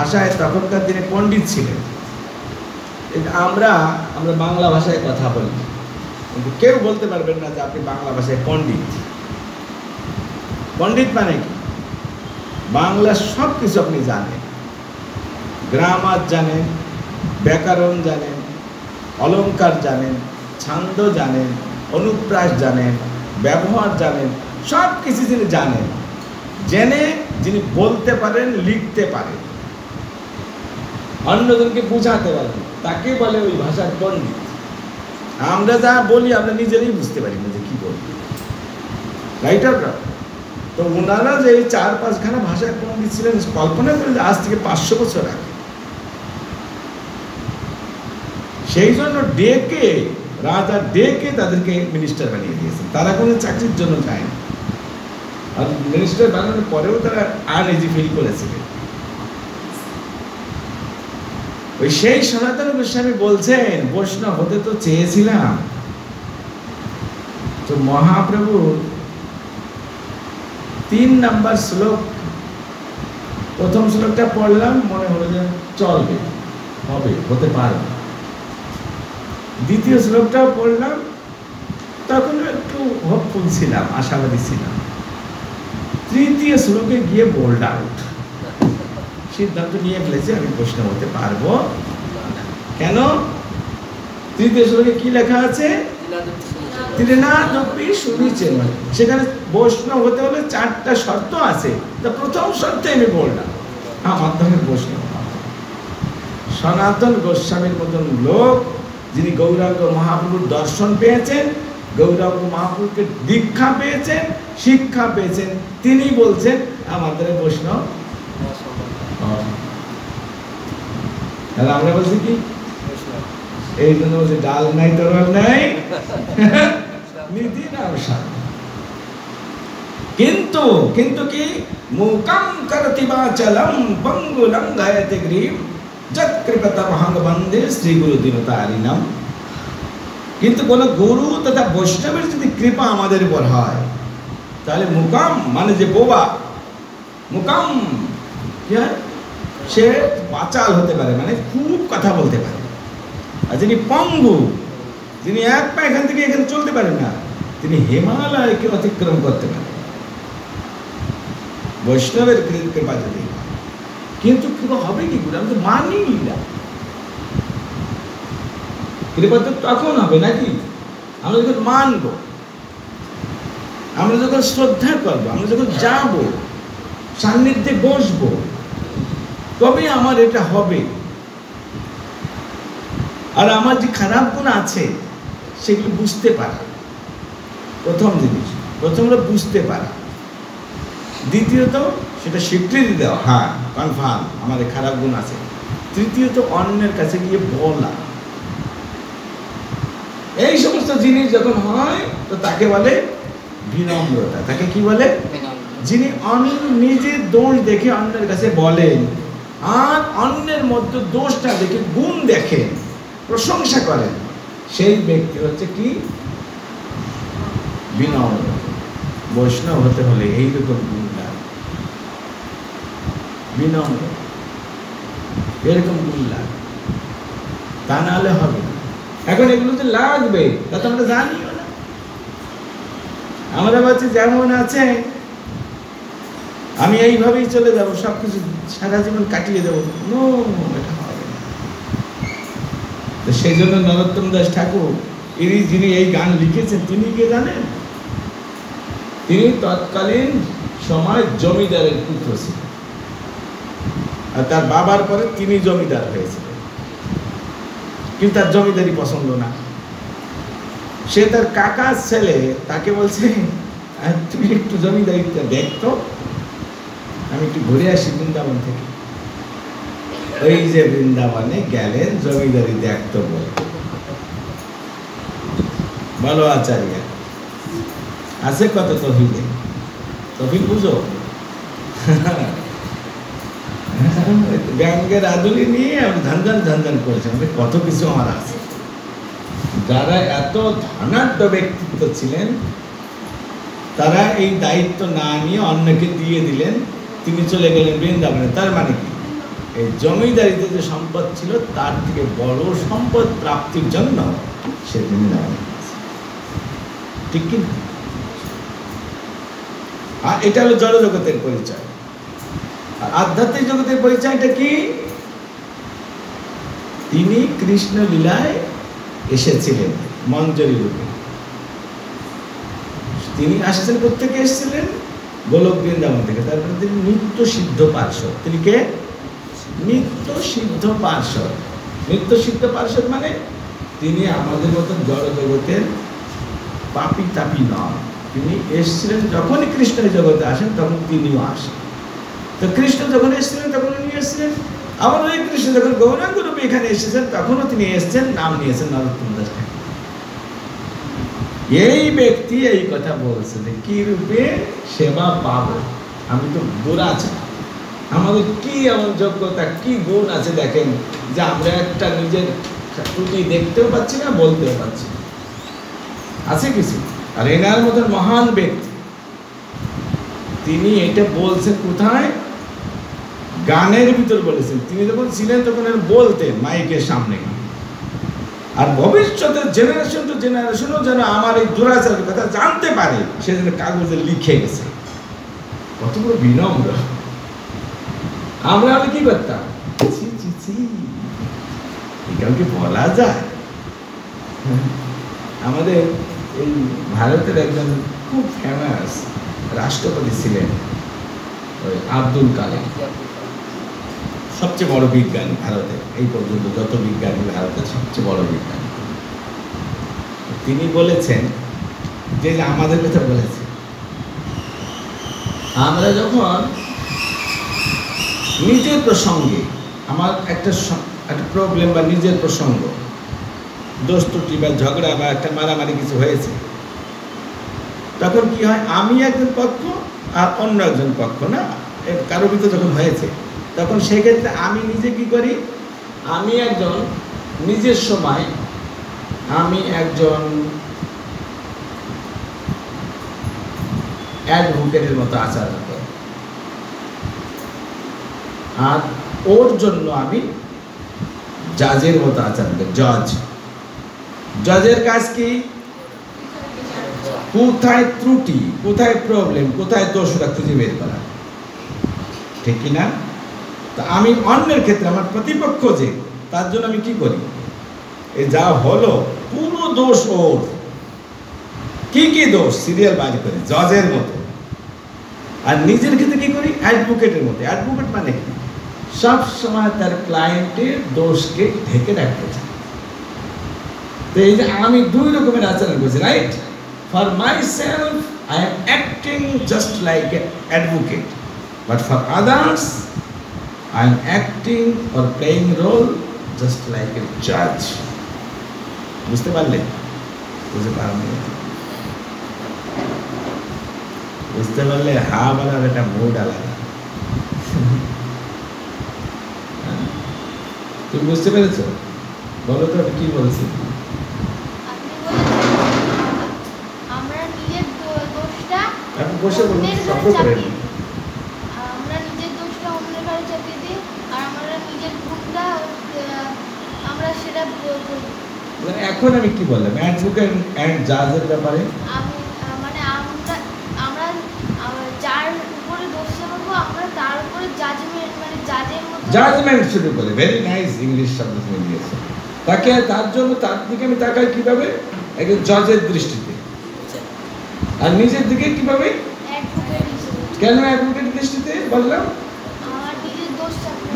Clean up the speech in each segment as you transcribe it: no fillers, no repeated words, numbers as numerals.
ভাষায় তখনকার দিনে পণ্ডিত ছিলেন। আমরা বাংলা ভাষায় কথা বলি, কিন্তু কেউ বলতে পারবেন না যে আপনি বাংলা ভাষায় পণ্ডিত। পণ্ডিত মানে কি? বাংলা সব কিছু আপনি জানেন, গ্রামার জানেন, ব্যাকরণ জানেন, অলঙ্কার জানেন, ছন্দ জানেন, অনুপ্রাস জানেন, ব্যবহার জানেন, সব কিছু যিনি জানেন, জেনে যিনি বলতে পারেন, লিখতে পারেন, অন্যজনকে বোঝাতে পারেন, তাকে বলে ওই ভাষার পণ্ডিত। আমরা যা বলি আমরা নিজেরাই বুঝতে পারি না যে কি বলি, রাইটাররা। তো ওনারা যে 4-5খানা ভাষায় পণ্ডিত ছিলেন, কল্পনা করেন আজ থেকে 500 বছর আগে। সেই জন্য রাজা ডেকে তাদেরকে মিনিস্টার বানিয়ে দিয়েছেন। তারা কোনো চাকরির জন্য যায় না, আর মিনিস্টার বানানোর পরেও তারা আনইজি ফিল করেছিলেন। ওই সেই সনাতন গোস্বামী বলছেন, বৈষ্ণব হতে তো চেয়েছিলাম, তো মহাপ্রভু 3 নম্বর শ্লোক, প্রথম শ্লোকটা পড়লাম, মনে হলো যে চলবে, হতে পারবে। দ্বিতীয় শ্লোকটাও পড়লাম, তখন একটু হোপফুল ছিলাম, আশাবাদী ছিলাম। তৃতীয় শ্লোকে গিয়ে বোল্ড আউট, সিদ্ধান্ত নিয়ে ফেলেছে আমি বৈষ্ণব হতে পারবো। কেন? তৃতীয় শ্লোকে কি লেখা আছে? ত্রিনাদপি শুনেছেন, সেখানে বৈষ্ণব হতে হলে 4টা শর্ত আছে। তা প্রথম শর্তে আমি বললাম আমার ধরে বৈষ্ণব। সনাতন গোস্বামীর মতন লোক যিনি গৌরাঙ্গ মহাপ্রভুর দর্শন পেয়েছেন, গৌরাঙ্গ মহাপ্রভুকে দীক্ষা পেয়েছেন, শিক্ষা পেয়েছেন, তিনি বলছেন আমাদের বৈষ্ণব। তাহলে আমরা বলছি কি? এই জন্য বলছে ডাল নাই তরল নাই নীতি না। কিন্তু কি মুকাম করতি বাচলম পঙ্গুলম গায়তে গ্রীম যৎ কৃপতা মহাঙ্গ বন্দে শ্রী গুরু দিনতারিণম। কিন্তু কোন গুরু তথা বৈষ্ণবের যদি কৃপা আমাদের উপর হয়, তাহলে মুকাম মানে যে বোবা, মুকাম কি হয়? সে বাচাল হতে পারে, মানে খুব কথা বলতে পারে। আর যিনি পঙ্গু, যিনি এক পা এখান থেকে এখানে চলতে পারেন না, তিনি হিমালয়কে অতিক্রম করতে পারেন বৈষ্ণবের কৃপা যদি। কিন্তু কৃপা হবে কি করে? আমি তো মানি না। কৃপা তো তখন হবে নাকি আমরা যখন মানবো, আমরা যখন শ্রদ্ধা করবো, আমরা যখন যাবো, সান্নিধ্যে বসবো, তবে আমার এটা হবে। আর আমার যে খারাপ গুণ আছে সেগুলো বুঝতে পারা প্রথম জিনিস, প্রথমত বুঝতে পারা। দ্বিতীয়ত সেটা স্বীকৃতি দেওয়া, হ্যাঁ কনফার্ম আমার খারাপ গুণ আছে। তৃতীয়ত অন্যের কাছে গিয়ে বলা। এই সমস্ত জিনিস যখন হয় তো তাকে বলে বিনম্রতা। তাকে কি বলে? যিনি নিজের দোষ দেখে অন্যের কাছে বলেন, আর অন্যের মধ্যে দোষটা দেখে গুণ দেখেন, প্রশংসা করেন, সেই ব্যক্তি হচ্ছে কি? বিনম্র। বৈষ্ণব হতে হলে এইরকম গুণ লাগে, বিনম্র, এরকম গুণ লাগে, তা না হলে হবে না। এখন এগুলো যে লাগবে তা তো আমরা জানিও না। আমরা ভাবছি যেমন আছে আমি এইভাবেই চলে যাব, সবকিছু সারা জীবন কাটিয়ে দেবো। নো, এটা হবে না। সেই জন্য নরোত্তম দাস ঠাকুর যিনি এই গান লিখেছেন, তিনি কে জানেন? তিনি তৎকালীন সময় জমিদারের পুত্র ছিলেন, আর তার বাবার পরে তিনি জমিদার হয়েছিলেন। কিন্তু তার জমিদারি পছন্দ না। সে তার কাকার ছেলে, তাকে বলছে তুমি একটু জমিদারিটা দেখতো, আমি একটু ঘুরে আসি বৃন্দাবন থেকে। ওই যে বৃন্দাবনে গেলেন জমিদারি দেখতো বলে। বলো আচার্য আছে কত তহিলে? তহিল বুঝো? ব্যাঙ্গের আদুলি নিয়ে আমি ঝনঝন করেছেন, কত কিছু আমার আছে। যারা এত ধনাঢ্য ব্যক্তিত্ব ছিলেন তারা এই দায়িত্ব না নিয়ে অন্যকে দিয়ে দিলেন, তিনি চলে গেলেন বৃন্দাবনে। তার মানে কি? এই জমিদারিতে যে সম্পদ ছিল তার থেকে বড় সম্পদ প্রাপ্তির জন্য সে বৃন্দাবনে গেছে। ঠিক কি না? আর এটা হলো জড় জগতের পরিচয়। আর আধ্যাত্মিক জগতের পরিচয়টা কি? তিনি কৃষ্ণ লীলায় এসেছিলেন মঞ্জরি রূপে। তিনি আসছেন কোথেকে এসেছিলেন? গোলক বৃন্দাবন থেকে। তারপরে তিনি নিত্য সিদ্ধ পার্ষদ। তিনি কে? নিত্য সিদ্ধ পার্ষদ। নিত্য সিদ্ধ পার্ষদ মানে তিনি আমাদের মতন জড় জগতের পাপি তাপি নন। তিনি এসেছিলেন যখনই কৃষ্ণের জগতে আসেন তখন তিনিও আসেন। তো কৃষ্ণ যখন এসেছিলেন তখন উনি এসেছিলেন। আবার ওই কৃষ্ণ যখন গৌরাঙ্গ রূপে এখানে এসেছেন তখনও তিনি এসেছেন, নাম নিয়েছেন নরোত্তম দাস ঠাকুর। এই ব্যক্তি এই কথা বলছে যে কি রূপে সেবা পাবো? আমি তো দুরাচার, আমাদের কি এমন যোগ্যতা, কি গুণ আছে দেখেন যে আমরা একটা নিজের ত্রুটি দেখতেও পাচ্ছি না, বলতেও পাচ্ছি না। আছে কিছু? আর এনার মতন মহান ব্যক্তি তিনি এটা বলছেন কোথায়? গানের ভিতর বলেছেন। তিনি যখন ছিলেন তখন বলতেন মাইকের সামনে। আর ভবিষ্যতের জেনারেশন টু জেনারেশনও যেন আমার এই দুরাচারের কথা জানতে পারে সেজন্য কাগজে লিখে গেছে। কত বড় বিনম্র! আমরা হলে কি করতাম? কাউকে বলা যায়? আমাদের এই ভারতের একজন খুব ফেমাস রাষ্ট্রপতি ছিলেন ওই আব্দুল কালাম, সবচেয়ে বড় বিজ্ঞানী ভারতের, এই পর্যন্ত যত বিজ্ঞানী ভারতের সবচেয়ে বড় বিজ্ঞানী। তিনি বলেছেন যে আমাদের কথা বলেছে, আমরা যখন নিজের প্রসঙ্গে আমার একটা প্রবলেম বা নিজের প্রসঙ্গ, দোষ ত্রুটি বা ঝগড়া বা একটা মারামারি কিছু হয়েছে, তখন কি হয়? আমি একজন পক্ষ আর অন্য একজন পক্ষ, না কারো ভিতরে যখন হয়েছে তখন সেক্ষেত্রে আমি নিজে কি করি? আমি একজন নিজের সময় আমি একজন অ্যাডভোকেটের মতো আচরণ করি, আর ওর জন্য আমি জাজের মতো আচরণ করি। জজের কাজ কি? কোথায় ত্রুটি, কোথায় প্রবলেম, কোথায় দোষটা খুঁজে বের করা। ঠিক কি না? তা আমি অন্যের ক্ষেত্রে আমার প্রতিপক্ষ যে, তার জন্য আমি কি করি? এই যা হলো পুরো দোষ ওর। কি কি দোষ সিরিয়াল বাইর করি জজের মতো। আর নিজের ক্ষেত্রে কি করি? অ্যাডভোকেটের মতো। অ্যাডভোকেট মানে কি? সব সময় তার ক্লায়েন্টের দোষকে ঢেকে রাখতে চায়। তো এই যে আমি দুই রকমের আচরণ করছি, right? For myself, I am acting just like an advocate, but for others, I am acting or playing role just like a judge. বুঝতে পারলে? বুঝতে পারলে? বুঝতে পারলে হা বলার একটা মুড আলাদা। তুমি বুঝতে পেরেছো? বলো তো কি বলছি? বসে বলুন, শব্দ করে নিন। আমরা নিজের দোষটা অন্যের কাছে চাপিয়ে দিই, আর আমরা নিজের ভুলটা আমরা সেটা বলি। মানে এখন আমি কি বললাম অ্যাডভোকেট এন্ড জাজের ব্যাপারে? আমি মানে আমরা যার উপরে দোষ চাপাবো আমরা তার উপরে জাজমেন্ট, মানে জাজের মতো জাজমেন্ট শুরু করে। ভেরি নাইস ইংলিশ শব্দ তুমি দিয়েছো। তাকে তার জন্য তার দিকে আমি তাকাই কিভাবে? একজন জজের দৃষ্টিতে। আর নিজের দিকে কিভাবে? কেন অ্যাডভোকেট দৃষ্টিতে বললাম?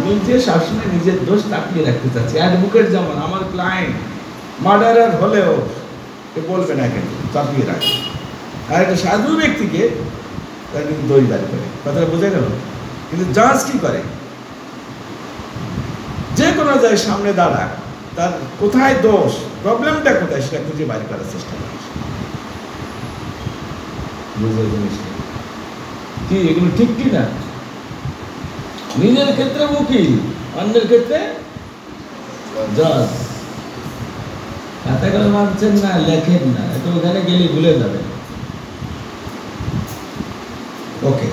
নিজে সবসময় নিজের দোষ চাপিয়ে রাখতে চাচ্ছি। অ্যাডভোকেট যেমন আমার ক্লায়েন্ট মার্ডারার হলেও বলবে না কেন, চাপিয়ে রাখে। আর একটা সাধু ব্যক্তিকে তার কিন্তু দড়িদারি করে। কথাটা বোঝা গেল? কিন্তু জাজ কি করে? যে কোনো জায়গায় সামনে দাঁড়ায়, তার কোথায় দোষ, প্রবলেমটা কোথায় সেটা খুঁজে বাইর করার চেষ্টা করে। বুঝে জিনিসটা কি? এগুলো ঠিক কি না? নিজের ক্ষেত্রে উকিল, অন্যের ক্ষেত্রে জজ। খাতাগুলো মানছেন না, লেখেন না, তো ওখানে গেলে ভুলে যাবেন। ওকে,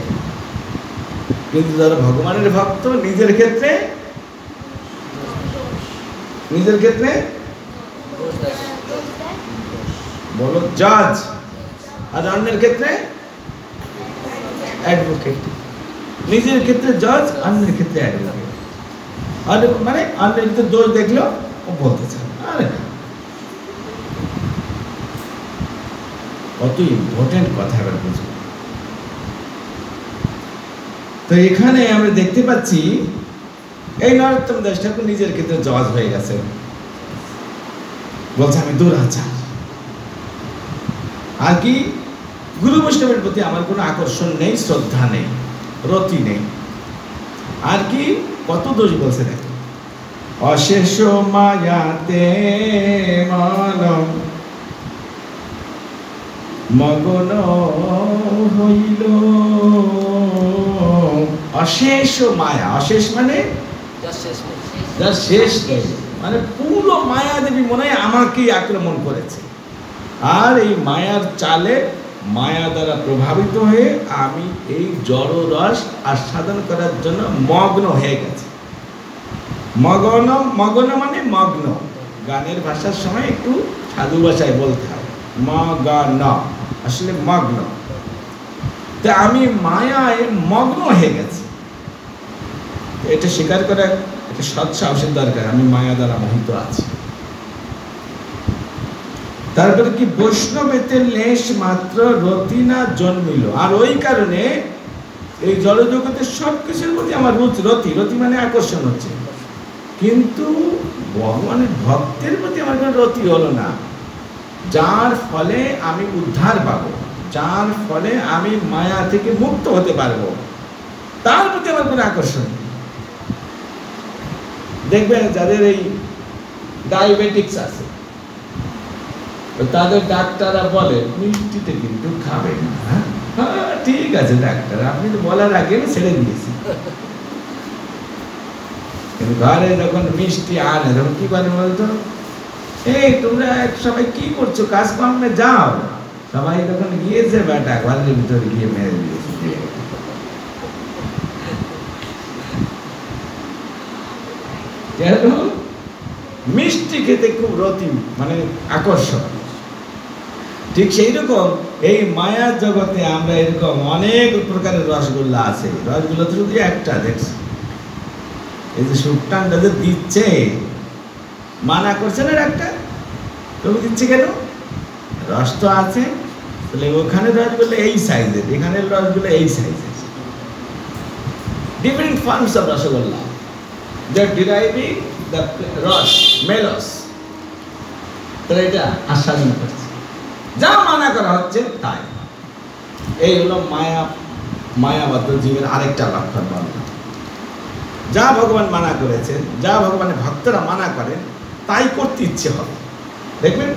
কিন্তু যারা ভগবানের ভক্ত নিজের ক্ষেত্রে নিজের ক্ষেত্রে দোষ দেয়। বলো জাজ, আর অন্যের ক্ষেত্রে অ্যাডভোকেট। নিজের ক্ষেত্রে জাজ, অন্যের ক্ষেত্রে অ্যাডভোকেট। আর মানে অন্যের ক্ষেত্রে দোষ দেখলো ও বলতে চায়, আরে না, কত ইম্পর্টেন্ট কথা এবার বুঝবো। তো এখানে আমরা দেখতে পাচ্ছি এই নরোত্তম দাস ঠাকুর নিজের ক্ষেত্রে জজ হয়ে গেছে, বলছে আমি দুরাচার। আর কি, গুরু বৈষ্ণবের প্রতি আমার কোনো আকর্ষণ নেই, শ্রদ্ধা নেই, রতি নেই। আর কি কত দোষ বলছে দেখো, অশেষ মায়াতে মানব মগন হইল। অশেষ মায়া, অশেষ মানে যার শেষ নেই, মানে পুরো মায়া দেবী মনে হয় আমাকেই আক্রমণ করেছে। আর এই মায়ার চালে, মায়া দ্বারা প্রভাবিত হয়ে আমি এই জড় রস আস্বাদন করার জন্য মগ্ন হয়ে গেছে। মগন, মগন মানে মগ্ন, গানের ভাষার সময় একটু সাধু ভাষায় বলতে হয়, মগন আসলে মগ্ন। তা আমি মায়ায় মগ্ন হয়ে গেছি, এটা স্বীকার করা একটা সৎ সাহসের দরকার, আমি মায়া দ্বারা মোহিত আছি। তারপরে কি, বৈষ্ণবেতে লেশ মাত্র রতি না জন্মিল। আর ওই কারণে এই জড়জগতের সব কিছুর প্রতি আমার রতি, রতি মানে আকর্ষণ হচ্ছে, কিন্তু ভগবানের ভক্তের প্রতি আমার কোনো রতি হলো না। যার ফলে আমি উদ্ধার পাবো, যার ফলে আমি মায়া থেকে মুক্ত হতে পারবো, তার প্রতি আমার কোনো আকর্ষণ নেই। দেখবেন যাদের এই ডায়াবেটিক্স আছে, তাদের ডাক্তাররা বলে মিষ্টিতে কিন্তু খাবেন না। হ্যাঁ ঠিক আছে ডাক্তার, আপনি তো বলার আগে ছেড়ে দিয়েছি। কিন্তু ঘরে যখন মিষ্টি আনে তখন কি করে বলতো, এই তোমরা সবাই কি করছো, কাজকর্মে যাও। সবাই তখন গিয়েছে বেটা ঘরের ভিতরে গিয়ে মেরে দিয়েছে। কেন? মিষ্টি খেতে খুব রতি, মানে আকর্ষণ। ঠিক সেই রকম এই মায়ার জগতে আমরা এরকম অনেক প্রকারের রসগোল্লা আছে, রসগোল্লা তো শুধু একটা দেখছি, এই যে সুট্টানটা যে দিচ্ছে, মানা করছে না একটা, তবু দিচ্ছে কেন? রস তো আছে, তাহলে ওখানে রসগোল্লা এই সাইজের, এখানে রসগোল্লা এই সাইজের। Different forms of rasgulla, they are deriving the রস মেলস, তাহলে এটা আস্বাদন করছে, যা মানা করা হচ্ছে তাই। এই হলো মায়া, মায়াবদ্ধ জীবের আরেকটা লক্ষণ বর্ণনা। যা ভগবান মানা করেছেন, যা ভগবানের ভক্তরা মানা করেন, তাই করতে ইচ্ছে হবে। দেখবেন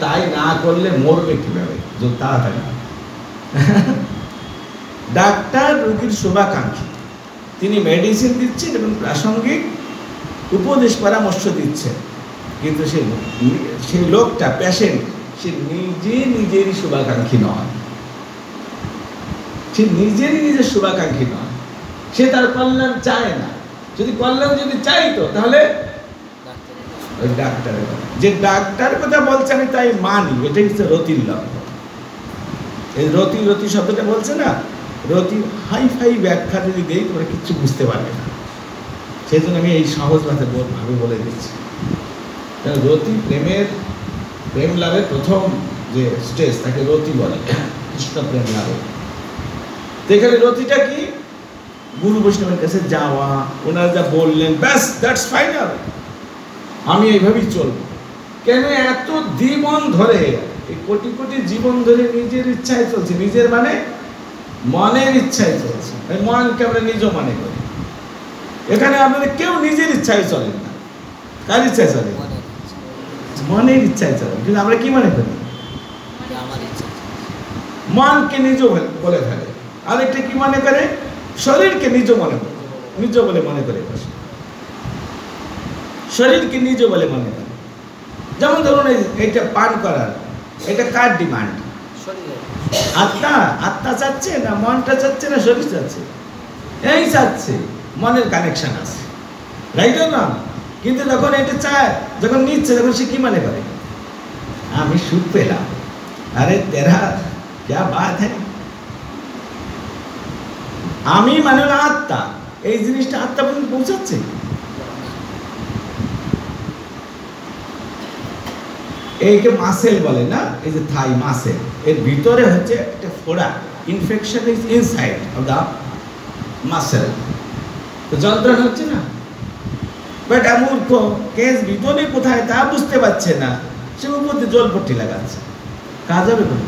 তাই না করলে মরবে কিভাবে তাড়াতাড়ি। ডাক্তার রোগীর শুভাকাঙ্ক্ষী, তিনি মেডিসিন দিচ্ছেন এবং প্রাসঙ্গিক উপদেশ পরামর্শ দিচ্ছেন, কিন্তু সেই লোকটা, পেশেন্ট, সে নিজেরই শুভাকাঙ্ক্ষী নয়, সে নিজের শুভাকাঙ্ক্ষী নয়, সে তার কল্যাণ চায় না। যদি কল্যাণ চাইতো তাহলে ওই ডাক্তারের কথা, যে ডাক্তার কথা বলছে আমি তাই মানি, এটাই হচ্ছে রতির লক্ষণ। এই রতি শব্দটা বলছে না, রতি হাই ব্যাখ্যা যদি দেই তোমরা কিচ্ছু বুঝতে পারবে না, সেই জন্য আমি এই সহজ ভাবে বলে দিচ্ছি। রতি প্রেম লাভের প্রথম যে স্টেজ তাকে রতি বলে, কৃষ্ণ প্রেম লাভের। তো এখানে রতিটা কি, গুরু বৈষ্ণবের কাছে যাওয়া, ওনারা যা বললেন ব্যাস, দ্যাটস ফাইনাল, আমি এইভাবেই চলবো। কেন এত জীবন ধরে, এই কোটি কোটি জীবন ধরে নিজের ইচ্ছায় চলছে, নিজের মানে মনের ইচ্ছায় চলছে। এই মনকে আমরা নিজ মনে করি। এখানে আপনাদের কেউ নিজের ইচ্ছায় চলেন না, কার ইচ্ছায় চলে? মনের ইচ্ছায় চলে। কিন্তু আমরা কি মনে করি? মনকে নিজ বলে ফেলে। আরেকটা কি মনে করে? শরীরকে নিজ বলে মনে করে বসে, শরীরকে নিজ বলে মনে করে। যেমন ধরুন এইটা পান করার, এটা কার ডিমান্ড? আত্মা চাচ্ছে না মনটা চাচ্ছে না শরীর চাচ্ছে? এই চাচ্ছে, মনের কানেকশন আছে, রাইট না? কিন্তু যখন এটা চায়, যখন নিচ্ছে, তখন সে কি মনে করে, আমি সুখ পেলাম, আরে তেরা ক্যা বাত হ্যায়। আমি মানে হলো আত্মা, এই জিনিসটা আত্মা পর্যন্ত পৌঁছাচ্ছে। এইকে মাসেল বলে না, এই যে থাই মাসেল, এর ভিতরে হচ্ছে একটা ফোড়া, infection is inside of the muscle, তো যন্ত্রণা হচ্ছে না। বাট মূর্খ কেস ভিতরে কোথায় তা বুঝতে পারছে না, সে উপরে জলপট্টি লাগাচ্ছে, কাজ হবে কোন?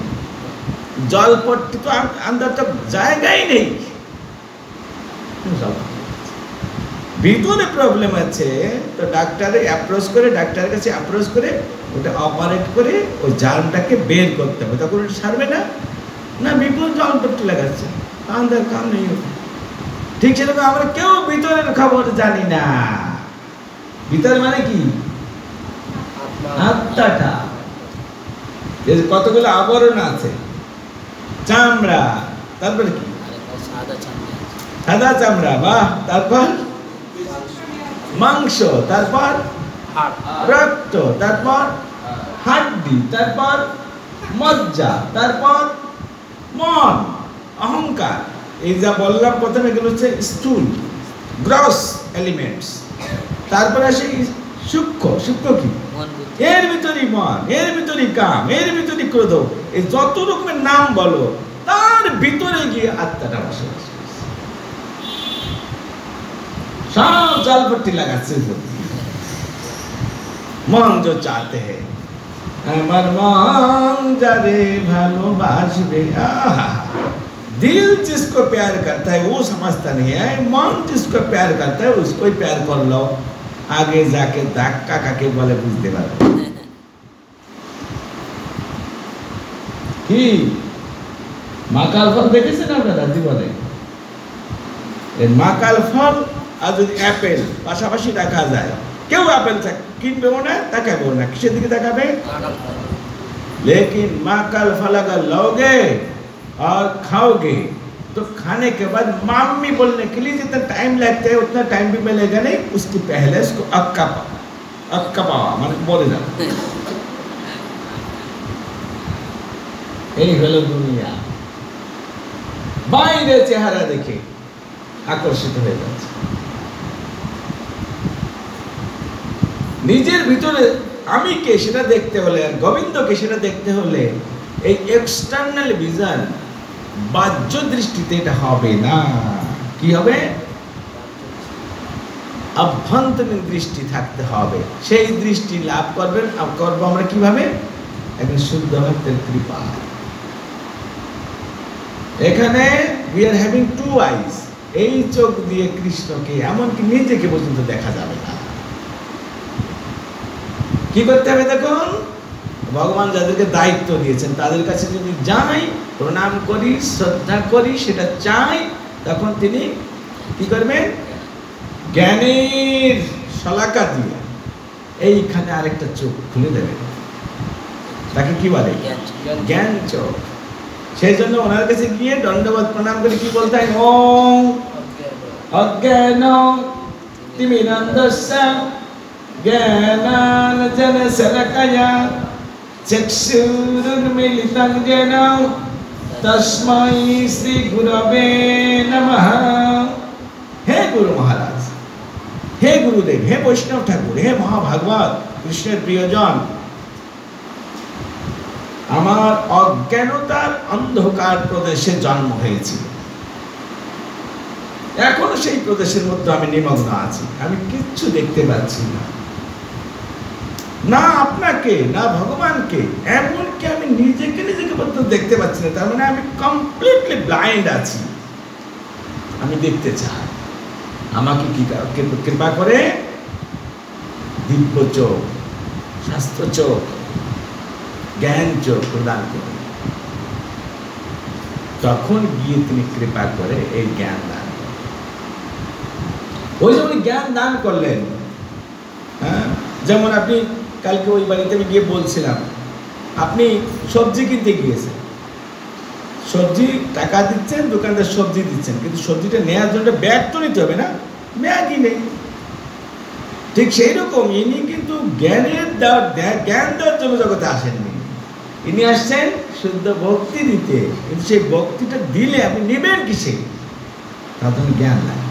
জলপট্টি তো আন্দার তো জায়গাই নেই, ভিতরে প্রবলেম আছে, তো ডাক্তারে অ্যাপ্রোচ করে, ডাক্তারের কাছে অ্যাপ্রোচ করে ওটা অপারেট করে ওই জার্মটাকে বের করতে হবে, তখন ওটা সারবে না। না, বিপুল জলপট্টি লাগাচ্ছে, আন্দার কাম নেই। ঠিক সেরকম আমরা কেউ ভিতরের খবর জানি না। ভিতর মানে কি? আত্মাটা, কতগুলো আবরণ আছে, চামড়া, তারপরে কি? সাদা চামড়া, বাহ, তারপর মাংস, তারপর রক্ত, তারপর হাড্ডি, তারপর মজ্জা, তারপর মন, অহংকার। এই যা বললাম প্রথমে, এগুলো হচ্ছে স্থূল গ্রস এলিমেন্টস। তারপরে আসে সূক্ষ্ম। সূক্ষ্ম কি? এর ভিতরেই মন, এর ভিতরেই কাম, এর ভিতরেই ক্রোধ, এই যত রকমের নাম বলো, তার ভিতরে গিয়ে আত্মাটা বসবাস। সব জলপট্টি লাগাচ্ছে মন जो चाहते हैं, আমার মন যারে ভালোবাসবে, আহা, दिल जिसको प्यार करता है वो समझता नहीं है, मन जिसको प्यार करता है उसको ही प्यार कर लो, आगे जाके धक्का काके बोले बुझते पारबे। কি মাকাল ফল দেখেছেন আপনারা জীবনে? এই মাকাল ফল আর যদি অ্যাপেল পাশাপাশি রাখা যায়, কেউ অ্যাপেল কিনবেও না, তাকাবেও না, কিসের দিকে তাকাবে? लेकिन माकल फल अगर लोगे और खाओगे तो खाने के बाद मामी बोलने के लिए जितना टाइम लगता है उतना टाइम भी मिलेगा नहीं, उसके पहले उसको अक्का पावा মানে বলে যাবে। এই হলো দুনিয়া, বাইরে চেহারা দেখে আকর্ষিত হয়ে যাচ্ছে, নিজের ভিতরে আমি কে সেটা দেখতে হলে, আর গোবিন্দকে সেটা দেখতে হলে এই এক্সটার্নাল ভিজন, বাহ্য দৃষ্টিতে এটা হবে না। কি হবে? অভ্যন্তরীণ দৃষ্টি থাকতে হবে। সেই দৃষ্টি লাভ করবেন, করবো আমরা কিভাবে? একজন শুদ্ধ ভক্তের কৃপা। এখানে we are having two eyes, এই চোখ দিয়ে কৃষ্ণকে এমনকি নিজেকে পর্যন্ত দেখা যাবে না। কি করতে হবে? দেখুন, ভগবান যাদেরকে দায়িত্ব দিয়েছেন তাদের কাছে যদি যাই, প্রণাম করি, শ্রদ্ধা করি, সেটা চাই, তখন তিনি কি করবেন? জ্ঞানের শলাকা দিয়ে এইখানে আরেকটা চোখ খুলে দেবেন। তাকে কি বলে? জ্ঞান চোখ। সেই জন্য ওনার কাছে গিয়ে দণ্ডবোধ প্রণাম করে কি বলতে হয়? ওম অজ্ঞান তিমিরান্ধস্য জ্ঞানাঞ্জনশলাকয়া চক্ষুরুন্মিলিतं येन তস্मै শ্রী গুরবে নমঃ। হে গুরু মহারাজ, হে গুরুদেব, হে বৈষ্ণব ঠাকুর, হে মহাভাগবত কৃষ্ণের প্রিয়জন, আমার অজ্ঞানতার অন্ধকার প্রদেশে জন্ম হয়েছিল, এখনো সেই প্রদেশের মধ্যে আমি নিমগ্ন আছি, আমি কিচ্ছু দেখতে পাচ্ছি না, না আপনাকে, না ভগবানকে, এমনকি আমি নিজেকে পর্যন্ত দেখতে পাচ্ছি না। তার মানে আমি কমপ্লিটলি ব্লাইন্ড আছি। আমি দেখতে চাই, আমাকে কি কৃপা করে দিব্য চোখ, শাস্ত্র চোখ, জ্ঞান চোখ প্রদান করুন। তখন গিয়ে তিনি কৃপা করে এই জ্ঞান দান করেন। ওই যেমন জ্ঞান দান করলেন, হ্যাঁ, যেমন আপনি কালকে ওই বাড়িতে আমি গিয়ে বলছিলাম, আপনি সবজি কিনতে গিয়েছেন, সবজি টাকা দিচ্ছেন, দোকানদার সবজি দিচ্ছেন, কিন্তু সবজিটা নেওয়ার জন্য ব্যাগ তো নিতে হবে না, ব্যাগই নেই। ঠিক সেই রকম ইনি কিন্তু জ্ঞান দেওয়ার জন্য জগতে আসেননি। ইনি আসছেন শুদ্ধ ভক্তি দিতে। কিন্তু সেই ভক্তিটা দিলে আপনি নেবেন কিসে? তার জন্য জ্ঞান লাগে।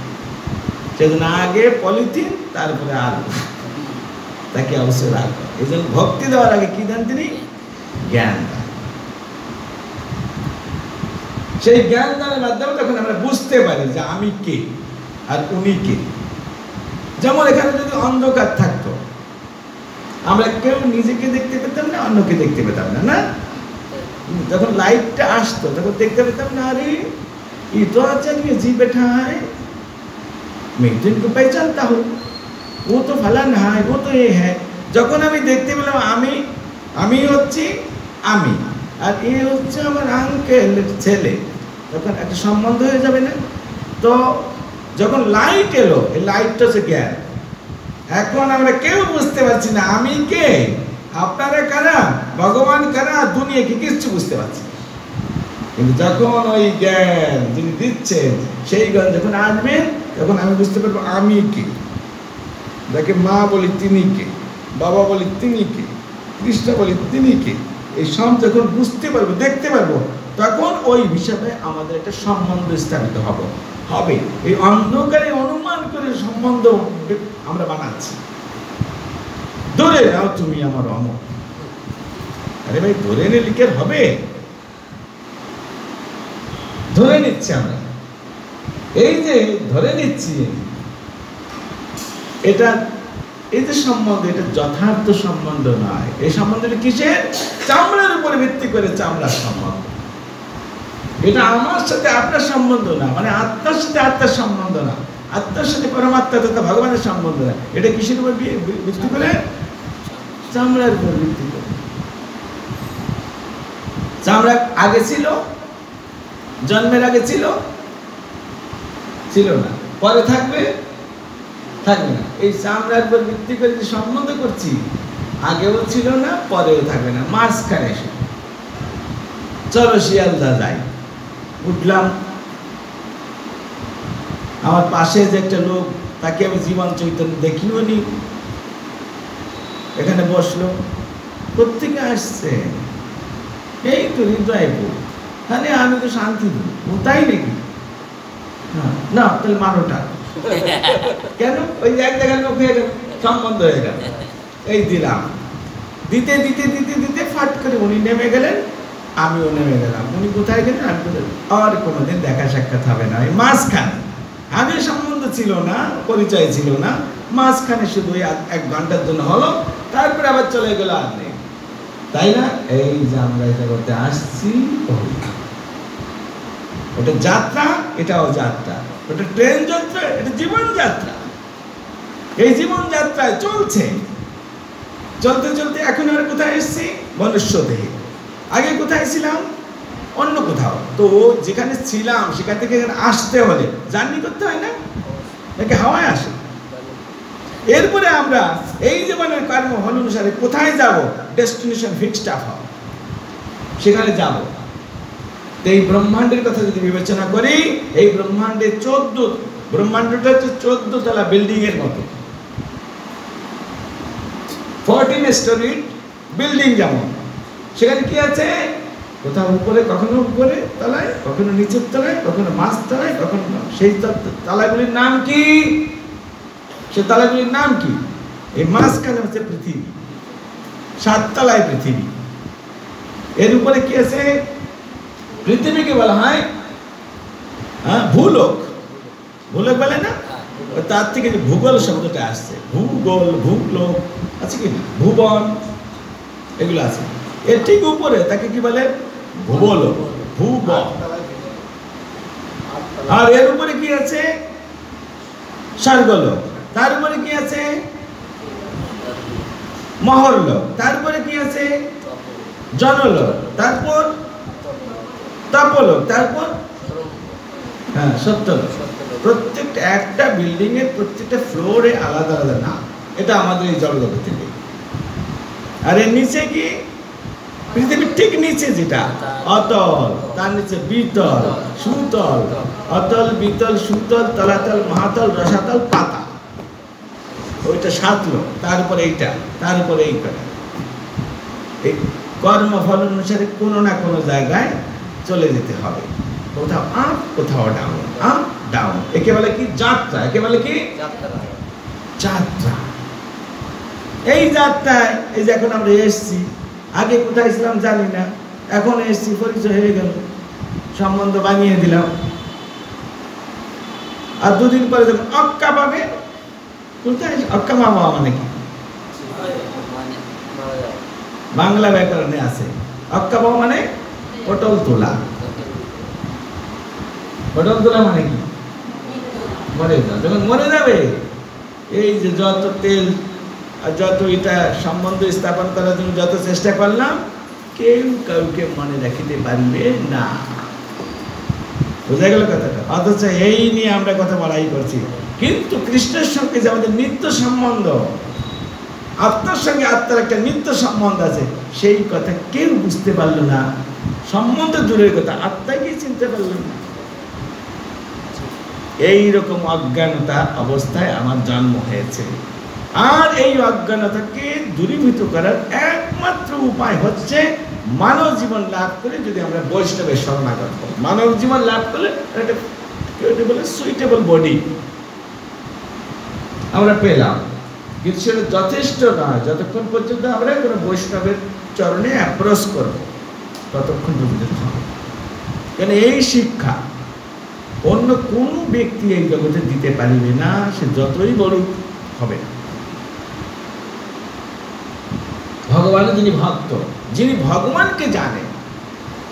সেজন্য আগে পলিথিন, তারপরে আলু, তাকে অবশ্যই রাখবেন। এই জন্য ভক্তি দেওয়ার আগে কি দেন তিনি? জ্ঞান দেন। সেই জ্ঞান দানের মাধ্যমে তখন আমরা বুঝতে পারি যে আমি কে আর উনি কে। যেমন এখানে যদি অন্ধকার থাকতো, আমরা কেউ নিজেকে দেখতে পেতাম না, অন্যকে দেখতে পেতাম না। না, যখন লাইটটা আসতো তখন দেখতে পেতাম না, अरे ये तो आचार्य जी बैठा है, मैं तो इनको पहचानता हूँ, वो तो फलाना है, वो तो ये है। যখন আমি দেখতে পেলাম আমি হচ্ছি আমি, আর এ হচ্ছে আমার আঙ্কেল ছেলে, তখন একটা সম্বন্ধ হয়ে যাবে না? তো যখন লাইট এলো, এই লাইটটা হচ্ছে জ্ঞান। এখন আমরা কেউ বুঝতে পারছি না আমি কে, আপনারা কারা, ভগবান কারা, দুনিয়া কি, কিচ্ছু বুঝতে পারছি না। কিন্তু যখন ওই জ্ঞান যিনি দিচ্ছেন সেই জ্ঞান যখন আসবেন, তখন আমি বুঝতে পারবো আমি কে। যাকে মা বলি তিনি কে, বাবা বলি তিনি কে, কৃষ্ণ বলি তিনি কে, এই সব যখন বুঝতে পারবো, দেখতে পারবো, তখন ওই হিসাবে আমাদের একটা সম্বন্ধ স্থাপিত হবে। এই অন্ধকারে অনুমান করে সম্বন্ধ আমরা বানাচ্ছি। ধরে নাও তুমি আমার অমর। আরে ভাই, ধরে নিলে কি হবে? ধরে নিচ্ছি আমরা। এই যে ধরে নিচ্ছি, এটা এই যে সম্বন্ধ, এটা যথার্থ সম্বন্ধ নয়। এই সম্বন্ধটা কিসের? চামড়ার উপরে ভিত্তি করে চামড়ার সম্বন্ধ। এটা আমার সাথে আপনার সম্বন্ধ না, মানে আত্মার সাথে আত্মার সম্বন্ধ না, আত্মার সাথে পরমাত্মা তথা ভগবানের সম্বন্ধ না। এটা কিসের উপর ভিত্তি করে? চামড়ার উপর ভিত্তি করে। চামড়া আগে ছিল, জন্মের আগে ছিল না, পরে থাকবে না। এই চামড়ার উপর ভিত্তি করে যে সম্বন্ধ করছি, আগেও ছিল না, পরেও থাকবে না, মাঝখানে এসে চলো শিয়ালদা যাই। উঠলাম, আমার পাশে যে একটা লোক, তাকে আমি জীবন চৈতন্য দেখিও নি, এখানে বসলো। কোত্থেকে আসছে? এই তো হৃদয়পুর। তাহলে আমি তো শান্তিপুর। ও তাই নাকি? না, তাহলে মারোটা কেন? ওই এক জায়গার লোক হয়ে গেল, সম্বন্ধ হয়ে গেল। এই দিলাম, দিতে দিতে দিতে দিতে ফাট করে উনি নেমে গেলেন, আমিও নেমে গেলাম। উনি কোথায় গেলেন, আমি কোথায়? আর কোনোদিন দেখা সাক্ষাৎ হবে না। এই মাঝখানে আগে সম্বন্ধ ছিল না, পরিচয় ছিল না, মাঝখানে শুধু এক ঘন্টার জন্য হলো, তারপরে আবার চলে গেল। আর নেই, তাই না? এই যে আমরা এটা করতে আসছি, ওটা যাত্রা, এটাও যাত্রা। ওটা ট্রেন যাত্রা, এটা জীবন যাত্রা। এই জীবন যাত্রায় চলছে, চলতে চলতে এখন আর কোথায় এসছি? মনুষ্য দেহে। আগে কোথায় ছিলাম? অন্য কোথাও। তো যেখানে ছিলাম সেখান থেকে আসতে হলে জার্নি করতে হয় না, নাকি হাওয়ায় আসে? এরপরে আমরা এই জীবনের কর্ম অনুসারে কোথায় যাব? ডেস্টিনেশন ফিক্সড আপ হবে, সেখানে যাব। এই ব্রহ্মাণ্ডের কথা যদি বিবেচনা করি, এই ব্রহ্মাণ্ডের ব্রহ্মাণ্ডটা হচ্ছে 14 তলা বিল্ডিং এর মতো। 14 স্টোরি বিল্ডিং। যেমন সেখানে কি আছে? কোথাও উপরে, কখনো উপরে তলায়, কখনো নিচের তলায়, কখনো মাঝ তলায়, কখনো সেই তলাগুলির নাম কি? সে তলাগুলির নাম কি? এই মাঝখানে হচ্ছে পৃথিবী, 7 তলায় পৃথিবী। এর উপরে কি আছে? পৃথিবীকে বলা হয় ভূলোক। ভূলোক বলে না? তার থেকে যে ভূগোল শব্দটা আসছে, ভূগোল, ভূলোক আছে কি, ভুবন, এগুলো আছে। এর ঠিক উপরে তাকে কি বলে? ভূগোলক, ভূগোল। আর এর উপরে কি আছে? স্বর্গলোক। তার উপরে কি আছে? মহরলোক। তারপরে কি আছে? জনলোক। তারপর তপলোক। তারপর সত্যলোক। প্রত্যেকটা একটা বিল্ডিং এর প্রত্যেকটা ফ্লোরে আলাদা আলাদা নাম। এটা আমাদের এই জগতের থেকে। আর এর নিচে কি? পৃথিবীর ঠিক নিচে যেটা অতল, তার নিচে বিতল, সুতল, অতল, বিতল, সুতল, তলাতল, মহাতল, রসাতল, পাতাল। ওইটা সাধলো, তারপরে এইটা, তারপরে এই করা, এই কর্মফল অনুসারে কোনো না কোনো জায়গায় চলে যেতে হবে, কোথাও আপ কোথাও ডাউন, আপ ডাউন। একে বলে কি? যাত্রা। একে বলে কি? যাত্রা। এই যাত্রায় এই যে এখন আমরা এসছি, আগে কোথায় ছিলাম জানি না, এখন এসছি, পরিচয় হয়ে গেল, সম্বন্ধ বানিয়ে দিলাম, আর দুদিন পরে যখন অক্কা পাবে, কোথায় অক্কা মামা মানে কি? বাংলা ব্যাকরণে আছে অক্কা বাবা মানে পটল তোলা। পটল তোলা মানে কি? মরে যাও। যখন মরে যাবে, এই যে যত তেল আর যত এটা সম্বন্ধ স্থাপন করার জন্য যত চেষ্টা করলাম, কেউ কাউকে মনে রাখিতে পারবে না। বোঝা গেল কথাটা? অথচ এই নিয়ে আমরা কথা বলাই করছি, কিন্তু কৃষ্ণের সঙ্গে যে আমাদের নিত্য সম্বন্ধ, আত্মার সঙ্গে আত্মার একটা নিত্য সম্বন্ধ আছে, সেই কথা কেউ বুঝতে পারলো না। সম্বন্ধ দূরের কথা, আত্মাকেই চিনতে পারলো না। এইরকম অজ্ঞানতা অবস্থায় আমার জন্ম হয়েছে। আর এই অজ্ঞানতাকে দূরীভূত করার একমাত্র উপায় হচ্ছে মানব জীবন লাভ করে যদি আমরা বৈষ্ণবের শরণাগত হই। মানব জীবন লাভ করলে একটা বলে সুইটেবল বডি আমরা পেলাম, কিন্তু সেটা যথেষ্ট নয় যতক্ষণ পর্যন্ত আমরা কোনো বৈষ্ণবের চরণে অ্যাপ্রোচ করব, ততক্ষণ পর্যন্ত হবে। কেন এই শিক্ষা অন্য কোনো ব্যক্তি এই জগতে দিতে পারিবে না, সে যতই বড় হবে না। ভগবানের যিনি ভক্ত, যিনি ভগবানকে জানেন,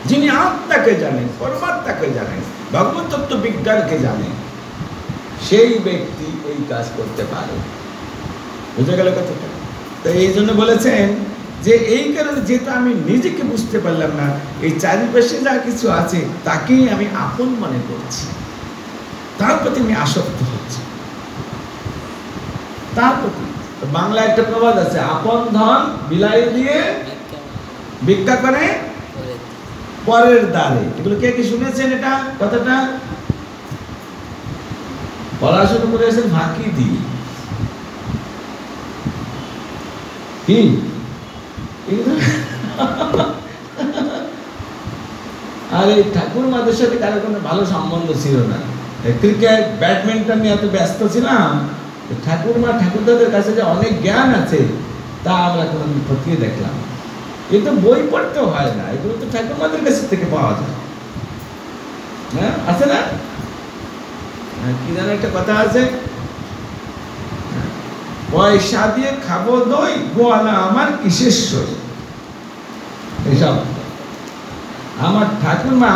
যিনি আত্মাকে জানেন, পরমাত্মাকে জানেন, ভগবত তত্ত্ব বিজ্ঞানকে জানেন, সেই ব্যক্তি এই কাজ করতে পারে। বুঝে গেল কথাটা? তো এই জন্য বলেছেন যে এই কারণে যেহেতু আমি নিজেকে বুঝতে পারলাম না, এই চারিপাশে যা কিছু আছে তাকেই আমি আপন মনে করছি, তার প্রতি আমি আসক্ত হচ্ছি, তার প্রতি। বাংলা একটা প্রবাদ আছে, আপন ধন বিলাই দিয়ে ভিক্ষা করে পরের দ্বারে। এগুলো কে কি শুনেছেন এটা কথাটা? পড়াশোনা করে এসেছেন ফাঁকি দিয়ে কি? আর এই ঠাকুর মাদের সাথে কারো কোনো ভালো সম্বন্ধ ছিল না। ক্রিকেট ব্যাডমিন্টন নিয়ে এত ব্যস্ত ছিলাম, ঠাকুরমা ঠাকুরদাদের কাছে যে অনেক জ্ঞান আছে তা আমরা কোনোদিন খতিয়ে দেখলাম। কিন্তু বই পড়তেও হয় না, এগুলো তো ঠাকুরমাদের কাছ থেকে পাওয়া যায়। হ্যাঁ, আছে না? কি জানো একটা কথা আছে, পয়সা দিয়ে খাবো দই, গোয়ালা আমার কিসের সই। এসব আমার ঠাকুরমা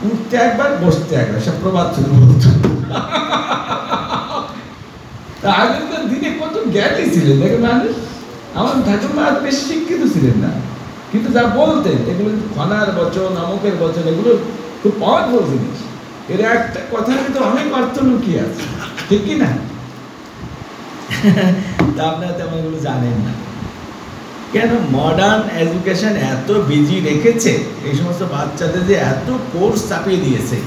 উঠতে একবার বসতে একবার, সব প্রবাদ ছিল বলতো। আগেকার দিনে কত জ্ঞানী ছিলেন দেখেন মানুষ। আমার ঠাকুরমা বেশি শিক্ষিত ছিলেন না, কিন্তু যা বলতেন এগুলো খনার বচন, অমুকের বচন, এগুলো খুব পাওয়ারফুল জিনিস। এর একটা কথার ভিতরে অনেক অর্থ লুকিয়ে আছে, ঠিক কি না? তা আপনারা তেমন এগুলো জানেন না। কেন মডার্ন এডুকেশন এত বিজি রেখেছে, এই সমস্ত বাচ্চাদের যে এত কোর্স চাপিয়ে দিয়েছে,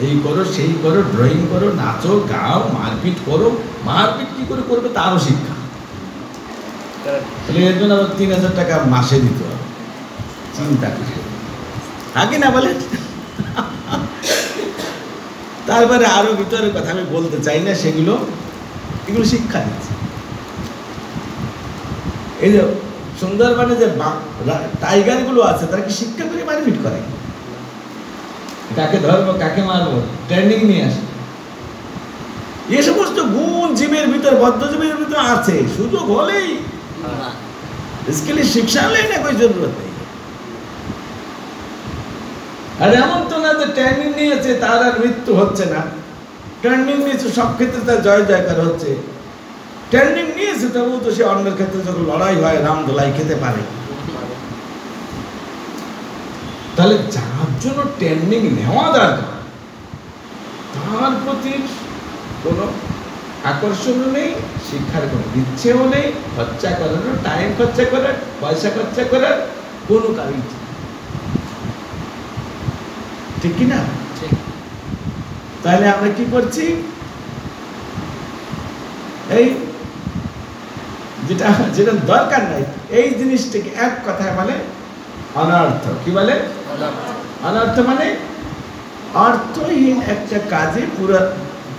এই করো সেই করো, ড্রয়িং করো, নাচো গাও, মারপিট করো। মারপিট কি করে করবে তারও শিক্ষা। তাহলে এর জন্য আবার ৩,০০০ টাকা মাসে দিতে হবে, চিন্তা করে আগে না বলেন। তারপরে আরো ভিতরে কথা আমি বলতে চাই না, সেগুলো এগুলো শিক্ষা দিচ্ছে। এই যে সুন্দরবনে যে টাইগার গুলো আছে, তারা কি শিক্ষা করে মারপিট করে? কাকে ধরবো কাকে মারবো ট্রেনিং নিয়ে আসে। এই সমস্ত গুণ জীবের ভিতর, বদ্ধ জীবের ভিতর আছে, সুযোগ হলেই স্কিলের শিক্ষা হলেই না কোনো জরুরত নেই। আর এমন তো না যে ট্রেনিং নিয়েছে তার আর মৃত্যু হচ্ছে না, ট্রেনিং নিয়েছে সব ক্ষেত্রে তার জয় জয়কার হচ্ছে। ট্রেনিং নিয়েছে তবুও তো সে অন্যের ক্ষেত্রে যখন লড়াই হয় রামদোলাই খেতে পারে। তাহলে যার জন্য ট্রেনিং নেওয়া দরকার, তার প্রতি কোনো আকর্ষণও নেই, শিক্ষার কোনো ইচ্ছেও নেই, খরচা করার, টাইম খরচা করার, পয়সা খরচা করার কোনো কারণ নেই। ঠিক কিনা? তাহলে আমরা কি করছি? এই যেটা যেটা দরকার নাই, এই জিনিসটাকে এক কথায় বলে অনর্থ। কি বলে? অনর্থ মানে অর্থহীন একটা কাজে পুরো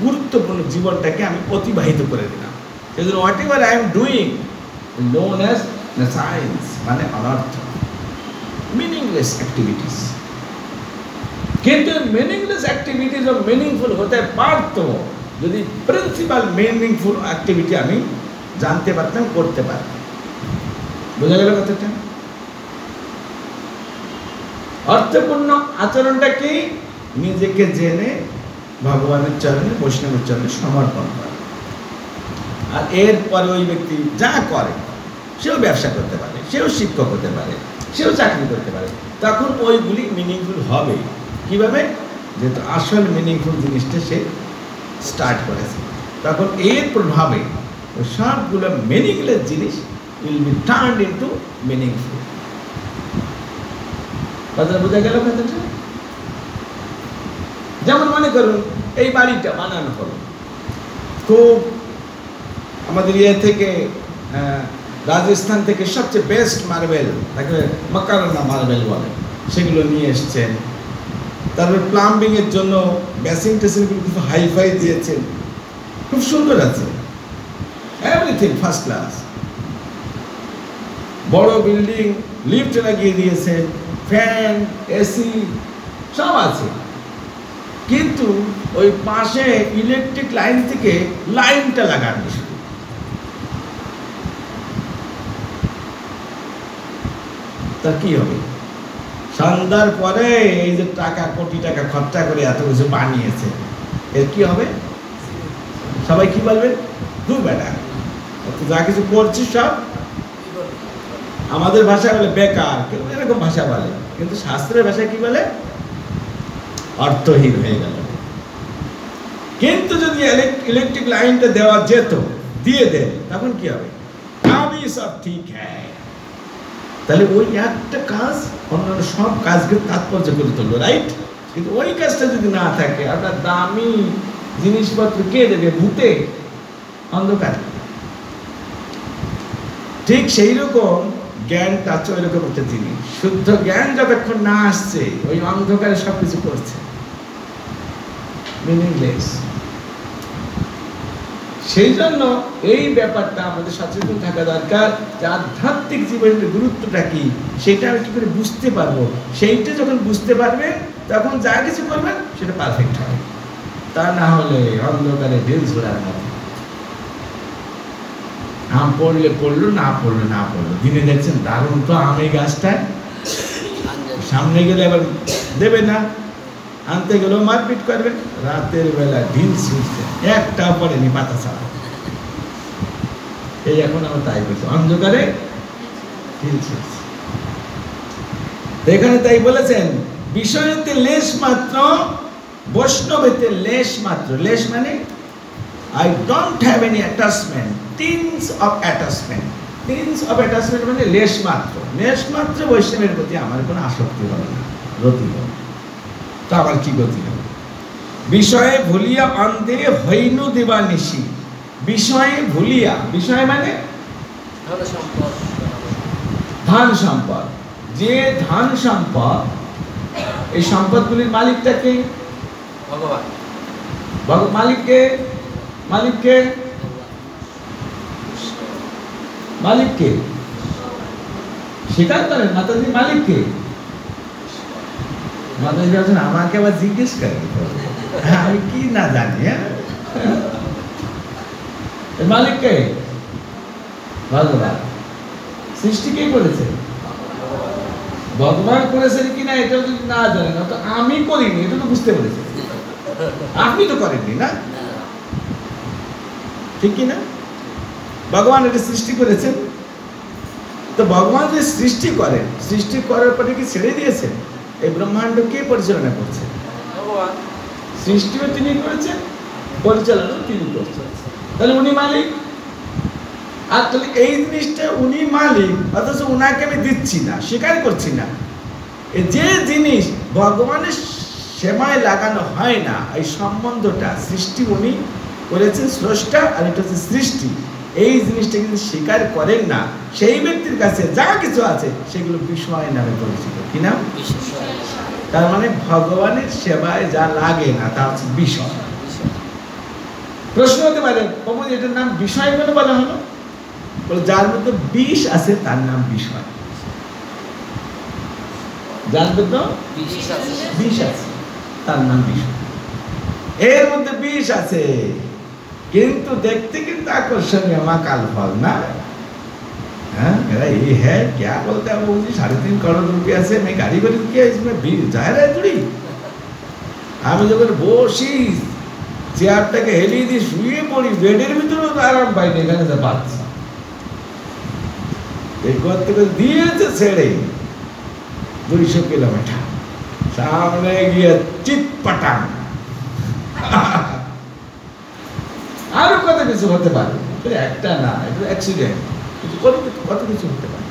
গুরুত্বপূর্ণ জীবনটাকে আমি অতিবাহিত করে দিলাম। সেই জন্য what ever I am doing known as science মানে অনর্থ, মিনিংলেস অ্যাক্টিভিটিস। কিন্তু মিনিংলেস অ্যাক্টিভিটিস ও মিনিংফুল হতে পারত যদি প্রিন্সিপাল মিনিংফুল অ্যাক্টিভিটি আমি জানতে পারতাম, করতে পারতাম। বোঝা গেল কথাটা? অর্থপূর্ণ আচরণটা কি? নিজেকে জেনে ভগবানের চরণে, বৈষ্ণবের চরণে সমর্পণ করা। আর এরপরে ওই ব্যক্তি যা করে, সেও ব্যবসা করতে পারে, সেও শিক্ষক হতে পারে, সেও চাকরি করতে পারে, তখন ওইগুলি মিনিংফুল হবে। কিভাবে? যেহেতু আসল মিনিংফুল জিনিসটা সে স্টার্ট করেছে, তখন এর প্রভাবে ওই সবগুলো মিনিংলেস জিনিস will be turned into meaningful. কথাটা বোঝা গেল? কথাটা যেমন মনে করুন এই বাড়িটা বানানো হলো, খুব আমাদের ইয়ে থেকে রাজস্থান থেকে সবচেয়ে বেস্ট মার্বেল, তাকে মাকারোনা মার্বেল বলে, সেগুলো নিয়ে এসছেন। তারপরে প্লাম্বিংয়ের জন্য বেসিন টেসিনগুলো খুব হাইফাই দিয়েছেন, খুব সুন্দর আছে, এভরিথিং ফার্স্ট ক্লাস। বড় বিল্ডিং, লিফট লাগিয়ে দিয়েছেন, ফ্যান, এসি সব আছে। কিন্তু ওই পাশে ইলেকট্রিক লাইন থেকে লাইনটা লাগানো শুধু। তা কি হবে? সন্ধ্যার পরে এই যে টাকা, কোটি টাকা খরচা করে এত কিছু বানিয়েছে, এর কি হবে? সবাই কি বলবে? দূর বেটা, যা কিছু করছিস সব, আমাদের ভাষায় বলে বেকার, কেউ এরকম ভাষা বলে, কিন্তু শাস্ত্রের ভাষায় কি বলে? অর্থহীন হয়ে গেল। কিন্তু যদি ইলেকট্রিক লাইনটা দেওয়া যেত, দিয়ে দেয়, তখন কি হবে? আমি সব ঠিক হ্যাঁ, তাহলে ওই একটা কাজ অন্যান্য সব কাজকে তাৎপর্য করে তুললো, রাইট? কিন্তু ওই কাজটা যদি না থাকে, আপনার দামি জিনিসপত্র কে দেবে? ভূতে, অন্ধকার। ঠিক সেই রকম জ্ঞানটা আছে ওই রকম একটা জিনিস। শুদ্ধ জ্ঞান যতক্ষণ না আসছে, ওই অন্ধকারে সবকিছু করছে, মিনিংলেস। সেই জন্য এই ব্যাপারটা আমাদের সচেতন থাকা দরকার যে আধ্যাত্মিক জীবনের গুরুত্বটা কি, সেটা আমি কি করে বুঝতে পারবো। সেইটা যখন বুঝতে পারবে, তখন যা কিছু করবেন সেটা পারফেক্ট হবে। তা না হলে অন্ধকারে ঢিল ছোড়ার মতো, আম পড়লে পড়লো, না পড়লো না পড়লো। দিনে দেখছেন দারুণ তো আমে গাছটায়, সামনে গেলে আবার দেবে না, আনতে গেলেও মারপিট করবে। রাতের বেলা ঢিল ছুটছে, একটা পড়েনি পাতা ছাড়া। এই এখন আমরা তাই বলছি, অন্ধকারে ঢিল ছুটছে। এখানে তাই বলেছেন, বিষয়েতে লেশ মাত্র, বৈষ্ণবেতে লেশ মাত্র। লেশ মানে I don't have any attachment, tins of attachment. Tins of attachment মানে লেশ মাত্র, লেশ মাত্র বৈষ্ণবের প্রতি আমার কোনো আসক্তি হবে না, রতি হবে। তা আবার কি গতি হবে? বিষয়ে ভুলিয়া অন্ধে হইনু দেবা নিশি। বিষয়ে ভুলিয়া, বিষয় মানে ধন সম্পদ। যে ধন সম্পদ, এই সম্পদগুলির মালিকটাকে ভগবান। মালিককে মালিককে মালিককে স্বীকার করেন। মাতাজি মালিককে, মাতাজি বলছেন আমাকে আবার জিজ্ঞেস করেন, আমি কি না জানি। মালিককে ভগবান। সৃষ্টি কে করেছে? ভগবান করেছেন কিনা এটা যদি না জানেন, তো আমি করিনি এটা তো বুঝতে পেরেছেন, আপনি তো করেননি না, ঠিক কিনা? ভগবান এটা সৃষ্টি করেছেন। তো ভগবান যে সৃষ্টি করেন, সৃষ্টি করার পরে কি ছেড়ে দিয়েছেন? এই ব্রহ্মাণ্ড কে পরিচালনা করছেন? ভগবান। সৃষ্টিও তিনি করেছেন, পরিচালনাও তিনি করছেন, তাহলে উনি মালিক। আর তাহলে এই জিনিসটা উনি মালিক, অথচ উনাকে আমি দিচ্ছি না, স্বীকার করছি না। যে জিনিস ভগবানের সেবায় লাগানো হয় না, এই সম্বন্ধটা সৃষ্টি উনি করেছেন, স্রষ্টা, আর এটা হচ্ছে সৃষ্টি। এই জিনিসটা কিন্তু স্বীকার করেন না, সেই ব্যক্তির কাছে যা কিছু আছে সেগুলো বিষয় নামে পরিচিত। কি নাম? তার মানে ভগবানের সেবায় যা লাগে না তা হচ্ছে বিষয়। প্রশ্ন হতে পারে, প্রভু এটার নাম বিষয় কেন বলা হলো? যার মধ্যে বিষ আছে তার নাম বিষয়। যার মধ্যে বিষ আছে তার নাম বিষয়। এর মধ্যে বিষ আছে কিন্তু দেখতে কিন্তু আকর্ষণীয়, মাকাল ফল না। हाँ मेरा ये है क्या बोलते हैं वो जी 3.5 करोड़ रुपया से मैं गाड़ी खरीद के इसमें बिल जाहिर है थोड़ी। আমি যখন বসি চেয়ারটাকে হেলিয়ে দিয়ে শুয়ে পড়ি, বেডের ভিতরেও তো আরাম পাইনি, এখানে যা পাচ্ছি। এই করতে করে দিয়েছে ছেড়ে 200 কিলোমিটার সামনে গিয়ে চিৎপাটাং। আরো কত কিছু হতে পারে, একটা না, এটা অ্যাক্সিডেন্ট, কত কিছু হতে পারে।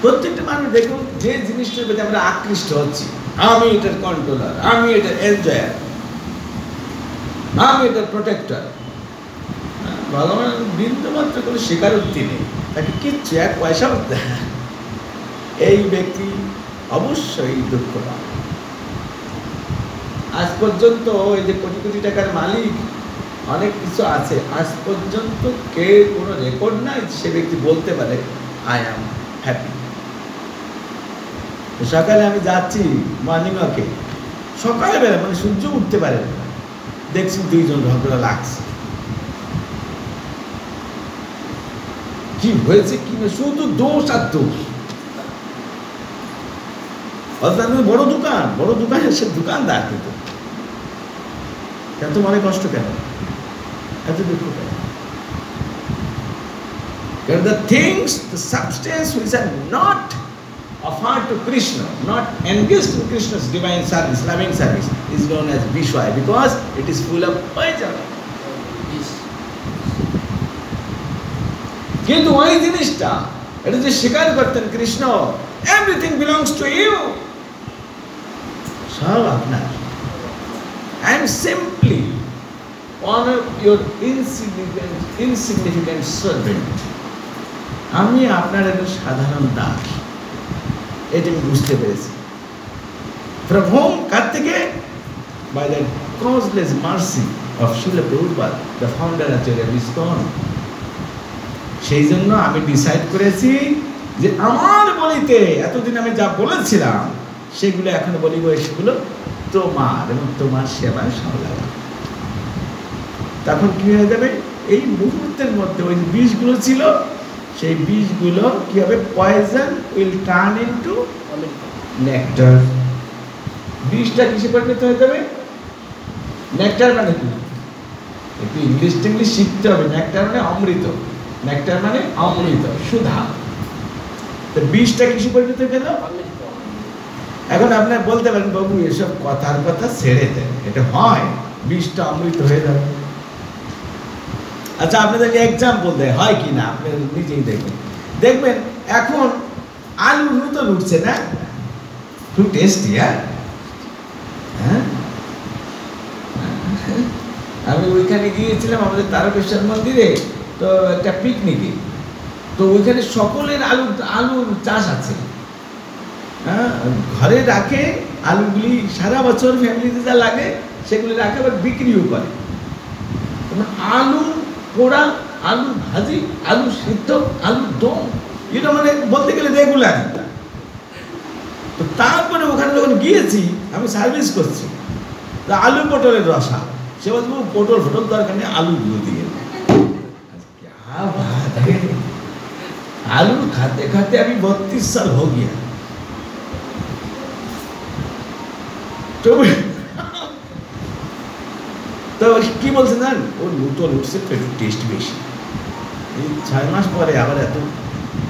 প্রত্যেকটা মানুষ দেখুন যে জিনিসটার প্রতি আমরা আকৃষ্ট হচ্ছি, আমি এটার কন্ট্রোলার, আমি এটার এনজয়ার, আমি এটার প্রোটেক্টর। ভগবান বিন্দু মাত্র কোনো স্বীকারোক্তি নেই, তাকে কিচ্ছু এক পয়সা হতে, এই ব্যক্তি অবশ্যই দুঃখ পাবে। আজ পর্যন্ত এই যে কোটি কোটি টাকার মালিক, অনেক কিছু আছে, আজ পর্যন্ত কে কোনো রেকর্ড নাই সে ব্যক্তি বলতে পারে আই অ্যাম হ্যাপি। সকালে আমি যাচ্ছি মর্নিং ওয়াকে, সকালবেলা মানে সূর্য উঠতে পারে না, দেখছি 2 জন ঝগড়া লাগছে। কি হয়েছে কি না, শুধু দোষ আর দোষ। অর্থাৎ বড় দোকানে সে দোকানদার, কিন্তু এত মনে কষ্ট কেন, এত দুঃখ কেন? Because the things, the substance which are not offered to Krishna, not engaged in Krishna's divine service, loving service, is known as Vishwaya, because it is full of poison. কিন্তু ওই জিনিসটা এটা যে স্বীকার করতেন Krishna, everything belongs to you, সব আপনার। I am simply one of your insignificant servant. আমি আপনার একটা সাধারণ দাস, এটা আমি বুঝতে পেরেছি। From whom? কার থেকে? By the causeless mercy of Srila Prabhupada, the founder Acharya ISKCON. সেই জন্য আমি ডিসাইড করেছি যে আমার বলিতে এতদিন আমি যা বলেছিলাম সেগুলো এখন বলিব, সেগুলো তোমার এবং তোমার সেবায় সহযোগিতা। তখন কি হয়ে যাবে, এই মুহূর্তের মধ্যে ওই বিষগুলো ছিল, সেই বিষগুলো কি হবে, poison will turn into nectar. বিষটা কিসে পরিণত হয়ে যাবে? নেকটার মানে কি? একটু ইংলিশ শিখতে হবে। নেকটার মানে অমৃত, নেকটার মানে অমৃত, সুধা। তো বিষটা কিসে পরিণত হয়ে গেল? এখন আপনার বলতে পারেন, বাবু এসব কথার কথা ছেড়ে দেন, এটা হয়, বিষটা অমৃত হয়ে যাবে। আচ্ছা আপনাদেরকে এক্সাম্পল দেয় হয় কি না, আপনি নিজেই দেখবেন এখন আলু নতুন উঠছে না, খুব টেস্টি। হ্যাঁ, আমি ওইখানে গিয়েছিলাম আমাদের তারকেশ্বর মন্দিরে, তো একটা পিকনিকে, তো ওইখানে সকলের আলুর চাষ আছে। হ্যাঁ, ঘরে রাখে আলুগুলি, সারা বছর ফ্যামিলিতে যা লাগে সেগুলি রাখে, আবার বিক্রিও করে। আলু পোড়া, আলু ভাজি, আলু সিদ্ধ, আলুর দম, এটা মানে বলতে গেলে রেগুলার। তো তারপরে ওখানে যখন গিয়েছি, আমি সার্ভিস করছি, তা আলু পটলের রসা, সে বলছে পটল দরকার নেই, আলুগুলো দিয়ে। আলু খাতে খাতে আমি 32 साल हो गया। তো কি বলছেন জানেন, ওর নতুন উঠছে তো একটু টেস্ট বেশি। এই 6 মাস পরে আবার এত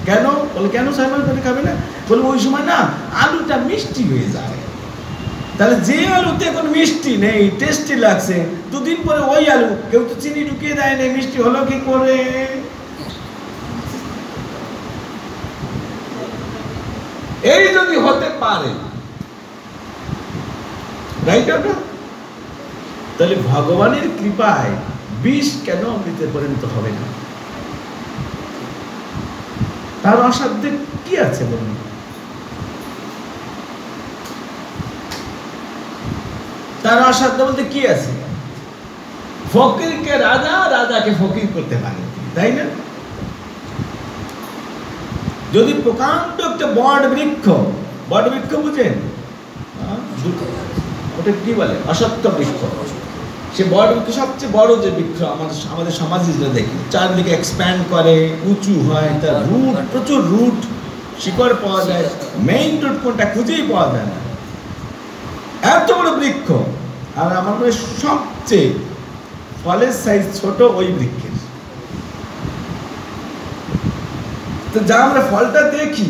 কেন? বলে কেন 6 মাস পরে খাবে না? বলে ওই সময় না আলুটা মিষ্টি হয়ে যায়। তাহলে যে আলুতে এখন মিষ্টি নেই, টেস্টি লাগছে, 2 দিন পরে ওই আলু, কেউ তো চিনি ঢুকিয়ে দেয় না, মিষ্টি হলো কি করে? এই যদি হতে পারে, রাইট? তাহলে ভগবানের কৃপায় বিষ কেন অমৃতে পরিণত হবে না? তার অসাধ্যে কি আছে বলুন? তার অসাধ্য বলতে কি আছে? ফকিরকে রাজা, রাজাকে ফকির করতে পারে, তাই না? যদি প্রকাণ্ড একটা বট বৃক্ষ বুঝেন, ওটা কি বলে, অসত্য বৃক্ষ, সে বট বৃক্ষ সবচেয়ে বড় যে বৃক্ষ আমাদের সমাজে যেটা দেখি, চারদিকে এক্সপ্যান্ড করে, উঁচু হয়, তার রুট, প্রচুর রুট, শিকড় পাওয়া যায়, মেইন রুট কোনটা খুঁজেই পাওয়া যায় না, এত বড় বৃক্ষ। আর আমার মনে হয় সবচেয়ে ফলের সাইজ ছোট ওই বৃক্ষের। তো যা আমরা ফলটা দেখি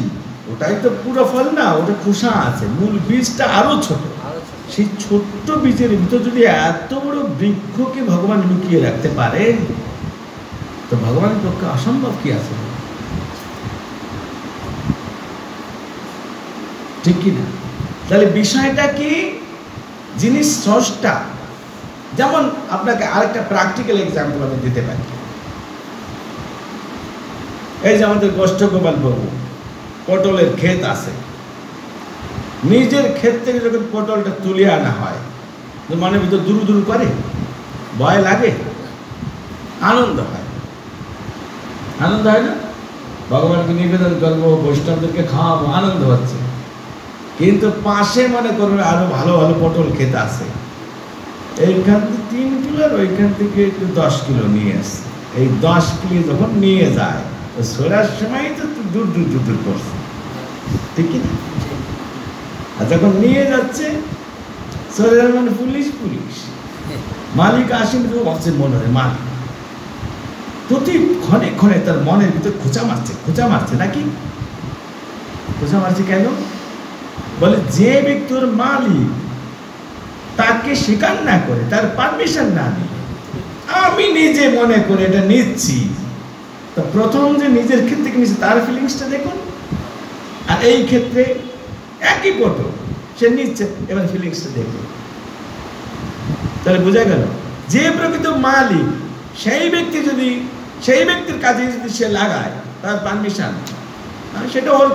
ওটাই তো পুরো ফল না, ওটা খোসা আছে, মূল বীজটা আরো ছোট। সেই ছোট্ট বীজের ভিতর যদি এত বড় বৃক্ষকে ভগবান লুকিয়ে রাখতে পারে, তো ভগবানের পক্ষে অসম্ভব কি আছে? ঠিক কি না? তাহলে বিষয়টা কি? জিনিস স্রষ্টা। যেমন আপনাকে আরেকটা প্র্যাকটিক্যাল এক্সাম্পল আমি দিতে পারি। এই যে আমাদের গোষ্ঠ গোপাল বাবু পটলের ক্ষেত আছে, নিজের ক্ষেত থেকে যখন পটলটা তুলে আনা হয়, মনের ভিতর দুরু দুরু করে, ভয় লাগে, আনন্দ হয়, আনন্দ হয় না? ভগবানকে নিবেদন করবো, বৈষ্ণবদেরকে খাওয়াবো, আনন্দ হচ্ছে। কিন্তু পাশে মনে করবে আরো ভালো ভালো পটল ক্ষেত আছে, এইখান থেকে 3 কিলো আর ওইখান থেকে একটু 10 কিলো নিয়ে আসছে। এই 10 কিলো যখন নিয়ে যায়, সরার সময় তো দূর দূর দূর দূর করছে, ঠিক না? আর যখন নিয়ে যাচ্ছে, সরার মানে পুলিশ মালিক আসেন, তো ভাবছে মনে হয় মালিক প্রতি ক্ষণে ক্ষণে তার মনের ভিতর খোঁচা মারছে নাকি? খোঁচা মারছে কেন? বলে যে ব্যক্তির মালিক তাকে স্বীকার না করে, তার পারমিশন না নিয়ে আমি নিজে মনে করে এটা নিচ্ছি, তো প্রথম যে নিজের ক্ষেত্রে নিচ্ছে তার ফিলিংসটা দেখুন। আর এই ক্ষেত্রে একই পটল সে নিচ্ছে, এবার ফিলিংসটা দেখুন। তাহলে বোঝা গেল যে প্রকৃত মালিক সেই ব্যক্তির কাজে যদি সে লাগায় তার পারমিশন, সেটা ওর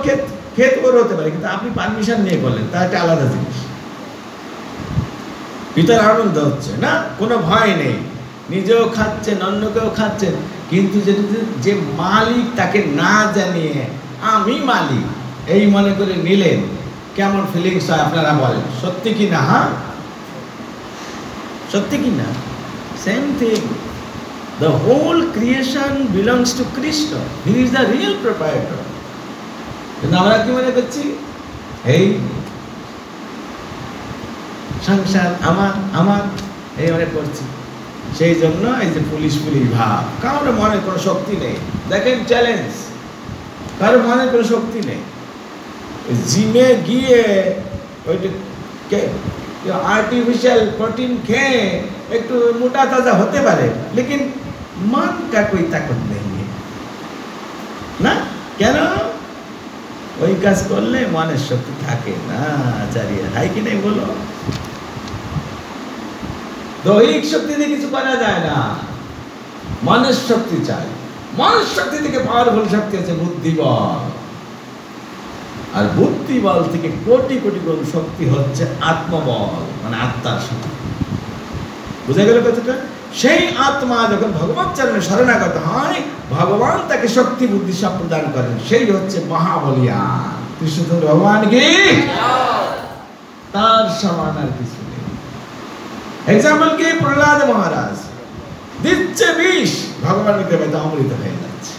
ক্ষেত ওর হতে পারে, কিন্তু আপনি পারমিশন নিয়ে করলেন, তা একটা আলাদা জিনিস। ভিতর আনন্দ হচ্ছে না, কোনো ভয় নেই, নিজেও খাচ্ছেন, অন্যকেও খাচ্ছেন। কিন্তু যে মালিক তাকে না জানিয়ে আমি মালিক এই মনে করে নিলেন, কেমন ফিলিংস হয় আপনারা বলেন? সত্যি কি না? হ্যাঁ, সত্যি কি না? Same thing, the whole creation belongs to Krishna. He is the real proprietor. কিন্তু আমরা কি মনে করছি? এই সংসার আমার এই মনে করছি। সেই জন্য এই যে পুলিশ ভাব, কারোর মনে কোনো শক্তি নেই। দেখেন চ্যালেঞ্জ, কারোর মনে কোনো শক্তি নেই। জিমে গিয়ে ওইটা आर्टिफिशियल प्रोटीन খেয়ে একটু মোটা তাজা হতে পারে, लेकिन मन का कोई ताकत नहीं है না। কেন? ওই কাজ করলে মনের শক্তি থাকে না আচার্য, হাই কি নাই বলো? দৈহিক শক্তি দিয়ে কিছু করা যায় না, মনের শক্তি চাই। মনের শক্তি থেকে পাওয়ারফুল শক্তি আছে বুদ্ধিবল, আর বুদ্ধিবল থেকে কোটি কোটি গুণ শক্তি হচ্ছে আত্মবল, মানে আত্মার শক্তি। বুঝা গেল কথাটা? সেই আত্মা যখন ভগবান চরণে শরণাগত হয়, ভগবান তাকে শক্তি বুদ্ধি সব প্রদান করেন, সেই হচ্ছে মহাবলিয়ান। কৃষ্ণচন্দ্র ভগবান কি, তার সমান আর কিছু নেই। এক্সাম্পল কি? প্রহ্লাদ মহারাজ দিচ্ছে বিষ, ভগবানের কৃপায় অমৃত হয়ে যাচ্ছে,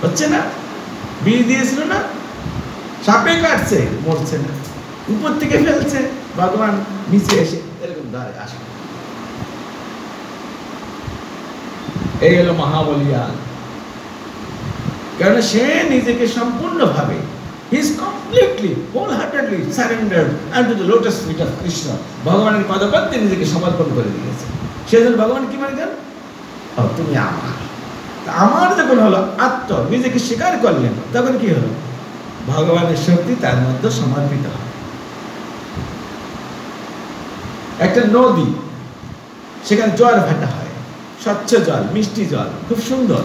হচ্ছে না? বিষ দিয়েছিল না, সাপে কাটছে, মরছে না, উপর থেকে ফেলছে, ভগবান নিচে এসে এরকম দাঁড়িয়ে আসে। এই হলো মহাবলিয়ান। কারণ সে নিজেকে সম্পূর্ণভাবে he is completely wholeheartedly surrendered unto the lotus feet of Krishna, ভগবানের পদপদ্মে নিজেকে সমর্পণ করে দিয়েছে। সেজন্য ভগবান কি বলে দেন? তুমি আমার যখন হলো আত্ম নিজেকে স্বীকার করলেন, তখন কি হলো? ভগবানের শক্তি তার মধ্যে সমর্পিত হয়। একটা নদী, সেখানে জোয়ার ভাটা হয়, স্বচ্ছ জল, মিষ্টি জল, খুব সুন্দর।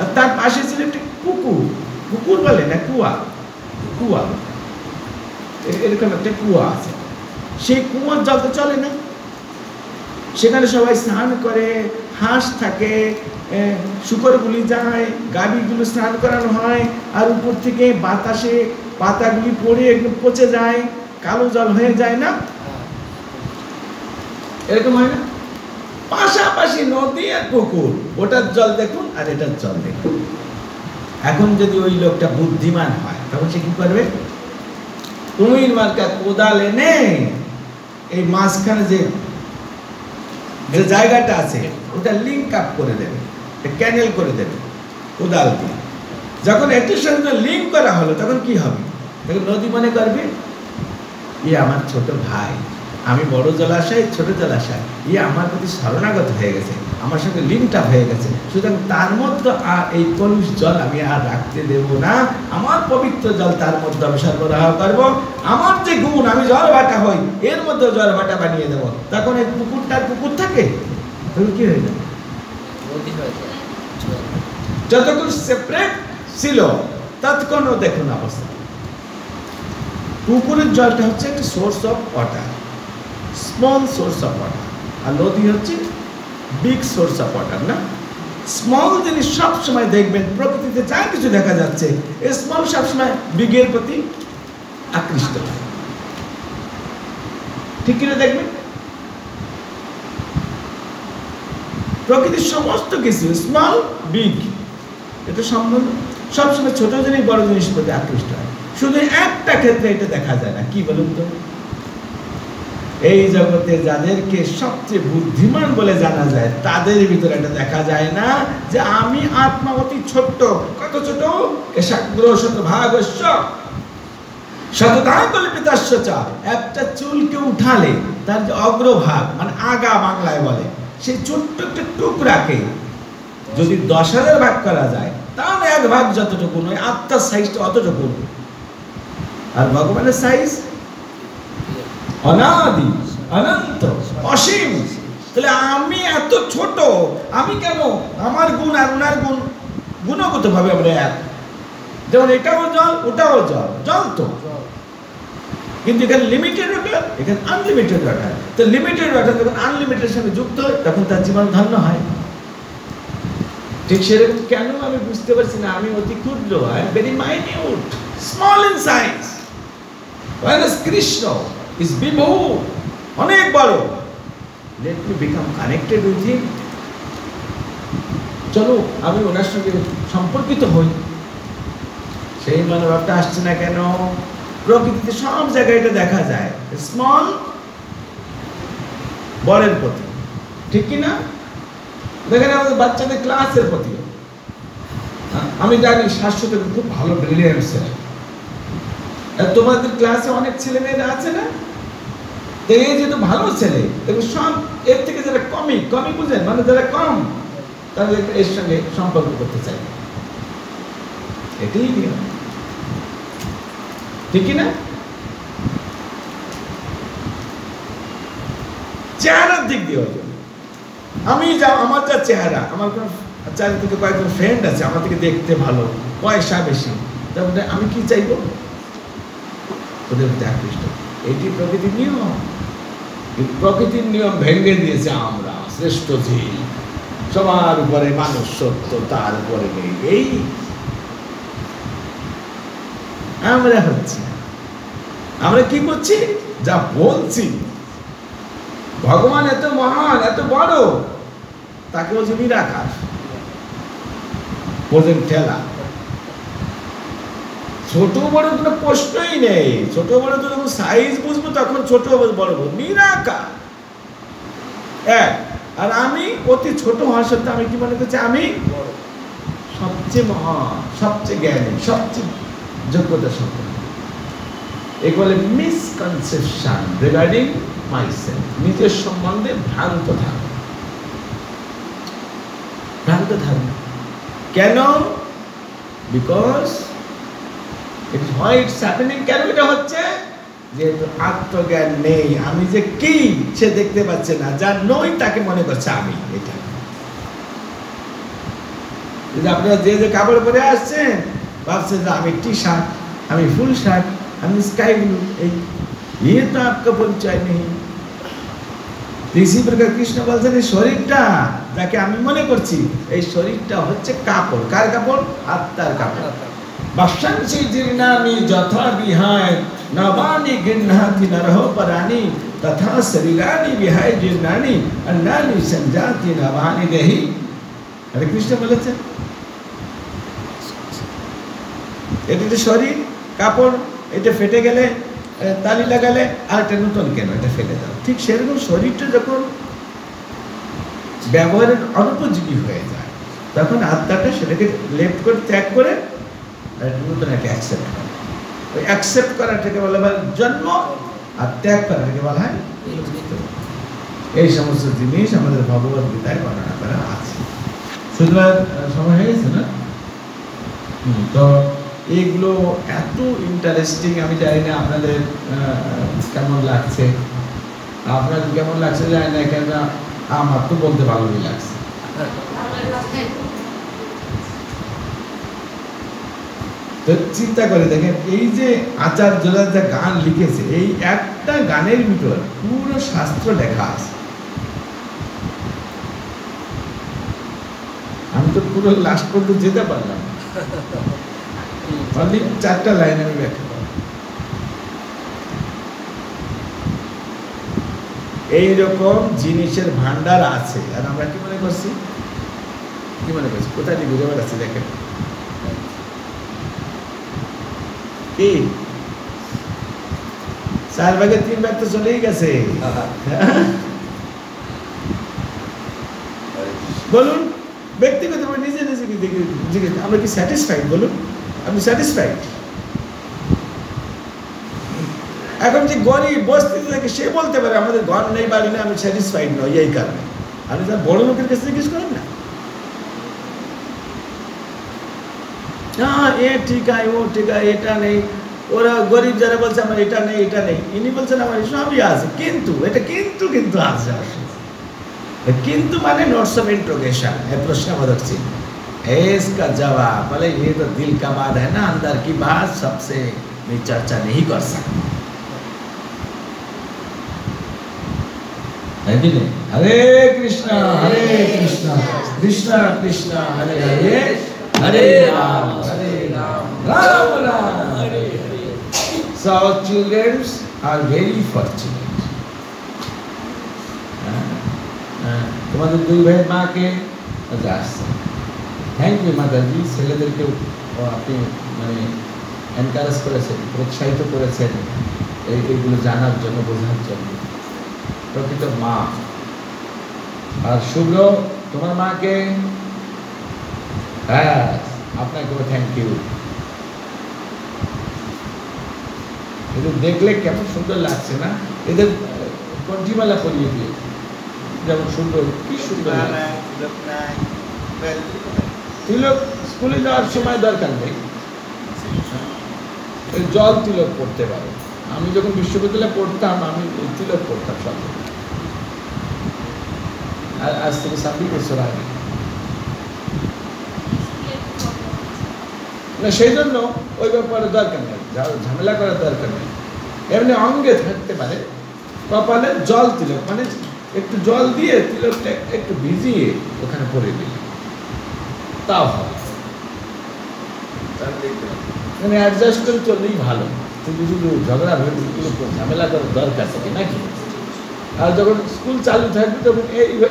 আর তার পাশে ছিল একটি পুকুর, পুকুর বলে না কুয়া, কুয়া, এরকম একটা কুয়া আছে। সেই কুয়ার জল তো চলে না, সেখানে সবাই স্নান করে, হাঁস থাকে, শুকরগুলি যায়, গাভীগুলো স্নান করানো হয়, আর উপর থেকে বাতাসে পাতাগুলি পড়ে একদম পচে যায়, কালো জল হয়ে যায় না, এরকম হয় না? পাশাপাশি নদী আর পুকুর, ওটার জল দেখুন আর এটার জল দেখুন। এখন যদি ওই লোকটা বুদ্ধিমান হয় তখন সে কি করবে? কুমির মার্কা কোদাল এনে এই মাঝখানে যে জায়গাটা আছে ওটা লিঙ্ক আপ করে দেবে, ক্যানেল করে দেবে কোদাল দিয়ে। যখন এটির সঙ্গে লিঙ্ক করা হলো তখন কি হবে? তখন নদী মনে করবে ইয়ে আমার ছোট ভাই, আমি বড় জলাশয়, ছোট জলাশয়, ইয়ে আমার প্রতি শরণাগত হয়ে গেছে, আমার সঙ্গে লিঙ্ক আপ হয়ে গেছে, সুতরাং তার মধ্যে আর এই কলুষ জল আমি আর রাখতে দেব না, আমার পবিত্র জল তার মধ্যে আমি সরবরাহ করবো, আমার যে গুণ আমি জল ভাটা হই এর মধ্যে জল ভাটা বানিয়ে দেবো। তখন এই পুকুরটার পুকুর থাকে, তখন কি হয়ে যাবে? যতক্ষণ সেপারেট ছিল ততক্ষণও দেখুন অবস্থা। পুকুরের জলটা হচ্ছে একটা source of water, small source of water, আর নদী হচ্ছে বিগ সোর্স অফ ওয়াটার না? স্মল জিনিস সবসময় দেখবেন প্রকৃতিতে যা কিছু দেখা যাচ্ছে, এই স্মল সবসময় বিগের প্রতি আকৃষ্ট হয়, ঠিক কিনা দেখবেন? প্রকৃতির সমস্ত কিছু স্মল বিগ, এটা সম্বন্ধ সবসময় ছোট জিনিস বড় জিনিসের প্রতি আকৃষ্ট হয়। শুধু একটা ক্ষেত্রে এটা দেখা যায় না, কি বলুন তো? এই জগতে যাদেরকে সবচেয়ে বুদ্ধিমান বলে জানা যায় তাদের ভিতরে এটা দেখা যায় না যে আমি আত্মা অতি ছোট্ট। কত ছোট? কেশাগ্র শতভাগস্য শতদা কল্পিতাস্য চ। একটা চুলকে উঠালে তার যে অগ্রভাগ মানে আগা বাংলায় বলে, সেই ছোট্ট একটা টুকরাকে যদি 10,000 ভাগ করা যায় তাহলে এক ভাগ যতটুকু নয়, আত্মার সাইজটা অতটুকু। আর ভগবানের সাইজ অনাদি, অনন্ত, অসীম। তাহলে আমি এত ছোট, আমি কেন? আমার গুণ আর ওনার গুণ গুণগত ভাবে আমরা এক। যেমন এটাও জল, ওটাও জল, জল তো, কিন্তু এখানে লিমিটেড ওয়াটার, এখানে আনলিমিটেড ওয়াটার। তো লিমিটেড ওয়াটার যখন আনলিমিটেড সঙ্গে যুক্ত হয় তখন তার জীবন ধন্য হয়। ঠিক সেরকম কেন আমি বুঝতে পারছি না, আমি অতি ক্ষুদ্র, I am very minute, small in size, whereas Krishna is Vibhu, অনেক বড়। Let me become connected with him. চলো আমি ওনার সঙ্গে সম্পর্কিত হই। সেই মনোভাবটা আসছে না কেন? প্রকৃতিতে সব জায়গায় এটা দেখা যায়, স্মল বড়ের প্রতি, ঠিক কি না? দেখেন আমাদের বাচ্চাদের ক্লাসের প্রতি, আমি জানি শাশ্বত খুব ভালো ব্রিলিয়েন্ট ছেলে, তোমাদের ক্লাসে অনেক ছেলে মেয়েরা আছে না? এই যেহেতু ভালো ছেলে, দেখুন সব এর থেকে যারা কমই বুঝেন, মানে যারা কম, তাহলে এর সঙ্গে সম্পর্ক করতে চাই, এটাই নিয়ম, ঠিক না? চেহারার দিক দিয়ে আমি আমার যা চেহারা, আমার কোন চারিদিকে কয়েকজন ফ্রেন্ড আছে আমার থেকে দেখতে ভালো, পয়সা বেশি, তারপরে আমি কি চাইবো? ওদের প্রতি আকৃষ্ট। এটি প্রকৃতির নিয়ম। প্রকৃতির নিয়ম ভেঙে দিয়েছে আমরা, শ্রেষ্ঠ জীব, সবার উপরে মানুষ সত্য, তার উপরে নেই, এই আমরা হচ্ছি। আমরা কি করছি? যা বলছি ভগবান এত মহান, এত বড়, তাকে বলছে নিরাকার, বলছেন ঠেলা। ছোট বড় কোনো প্রশ্নই নেই। ছোট বড় তো যখন সাইজ বুঝবো তখন ছোট বড় নিরাকার এক। আর আমি অতি ছোট হওয়ার সত্ত্বেও আমি কি মনে করছি? আমি সবচেয়ে মহান, সবচেয়ে জ্ঞানী, সবচেয়ে যোগ্যতা সম্পন্ন। এই বলে মিসকনসেপশন রিগার্ডিং মাইসেলফ, নিজের সম্বন্ধে ভ্রান্ত ধারণা। ভ্রান্ত ধারণা কেন? Because it is why it's happening. কেন এটা হচ্ছে? যেহেতু আত্মজ্ঞান নেই, আমি যে কি সে দেখতে পাচ্ছে না, যা নই তাকে মনে করছে আমি। এটা যে আপনারা যে যে কাপড় পরে আসছেন ভাবছেন যে আমি टी शर्ट, আমি ফুল শার্ট, আমি স্কাই ব্লু, এই ये तो आपका परिचय नहीं। इसी प्रकार कृष्ण বলছেন এই শরীরটা যাকে আমি মনে করছি এই শরীরটা হচ্ছে কাপড়। কার কাপড়? আত্মার কাপড়। বাসাংসি জীর্ণানি যথা বিহায় নবানি গৃহ্ণাতি নরহ পরাণি তথা শরীরানি বিহায় জীর্ণানি অন্নানি সংজাতি নবানি দেহি। আরে কৃষ্ণ বলেছেন এটা যে শরীর কাপড়, এটা ফেটে গেলে তালি লাগালে আর একটা নতুন কেন, এটা ফেলে দাও। ঠিক সেরকম শরীরটা যখন ব্যবহারের অনুপযোগী হয়ে যায় তখন আত্মাটা সেটাকে লেফট করে ত্যাগ করে নতুন একটা অ্যাকসেপ্ট করে। ওই অ্যাকসেপ্ট করাটাকে বলা হয় জন্ম, আর ত্যাগ করাটাকে বলা হয় মৃত্যু। এই সমস্ত জিনিস আমাদের ভগবত গীতায় বর্ণনা করা আছে। সুতরাং সময় হয়ে গেছে না? তো এইগুলো এত ইন্টারেস্টিং, আমি জানি না আপনাদের কেমন লাগছে, আপনাদের কেমন লাগছে জানি না, কেন আমার তো বলতে ভালোই লাগছে। তো চিন্তা করে দেখেন এই যে আচার্যরা যা গান লিখেছে, এই একটা গানের ভিতর পুরো শাস্ত্র লেখা আছে। আমি তো পুরো লাস্ট পর্যন্ত যেতে পারলাম না, অনলি 4টা লাইন আমি ব্যাখ্যা করব। এইরকম জিনিসের ভান্ডার আছে, আর আমরা কি মনে করছি? কি মনে করছি? কোথায় বুঝে বেড়াচ্ছি দেখেন কি 4 ভাগে 3 ভাগ তো চলেই গেছে। বলুন ব্যক্তিগতভাবে নিজে নিজে আমরা কি স্যাটিসফাইড? বলুন আপনি স্যাটিসফাইড? এখন যে গরিব বস্তিতে থাকে সে বলতে পারে আমাদের ঘর নেই বাড়ি নেই, আমি স্যাটিসফাইড নই এই কারণে। আপনি তার বড় লোকের কাছে জিজ্ঞেস করেন না, এ ঠিক আছে ও ঠিক আছে, এটা নেই। ওরা গরিব যারা বলছে আমার এটা নেই এটা নেই, ইনি বলছেন আমার সবই আছে, কিন্তু এটা কিন্তু কিন্তু আছে। কিন্তু মানে नोट्स ऑफ इंट्रोगेशन है, प्रश्नवाचक चिन्ह है। इसका जवाब बोले ये तो दिल का बात है ना, अंदर की बात सबसे मैं चर्चा नहीं कर सकता। है कि नहीं? हरे कृष्णा कृष्णा कृष्णा हरे हरे, हरे Ram Ram Ram Hare Hare. So children are very fortunate. তোমাদের 2 ভাইয়ের মাকে আসছে, থ্যাংক ইউ মাতাজি। ছেলেদেরকে আপনি মানে এনকারেজ করেছেন, প্রোৎসাহিত করেছেন এইগুলো জানার জন্য, বোঝার জন্য। প্রকৃত মা। আর শুভ্র তোমার মাকে, হ্যাঁ আপনাকেও থ্যাংক ইউ। এদের দেখলে কেমন সুন্দর লাগছে না? এদের কণ্ঠিমালা পরিয়ে দিয়ে যেমন সুন্দর, কি সুন্দর। তিলক স্কুলে যাওয়ার সময় দরকার নেই, জল তিলক পড়তে পারো। আমি যখন বিশ্ববিদ্যালয়ে পড়তাম আমি তিলক পড়তাম সব, আর আজ থেকে 26 বছর আগে। না সেই জন্য ওই ব্যাপারে দরকার নেই, ঝামেলা করার দরকার নেই। এমনি অঙ্গে থাকতে পারে কপালে জল তিলক, মানে একটু জল দিয়ে তিলকটা একটু ভিজিয়ে ওখানে পরে দিই, তাও হবে। মানে অ্যাডজাস্ট করে চললেই ভালো, শুধু শুধু ঝগড়া ঝামেলা করার দরকার থাকে নাকি? আর যখন স্কুল চালু থাকবে তখন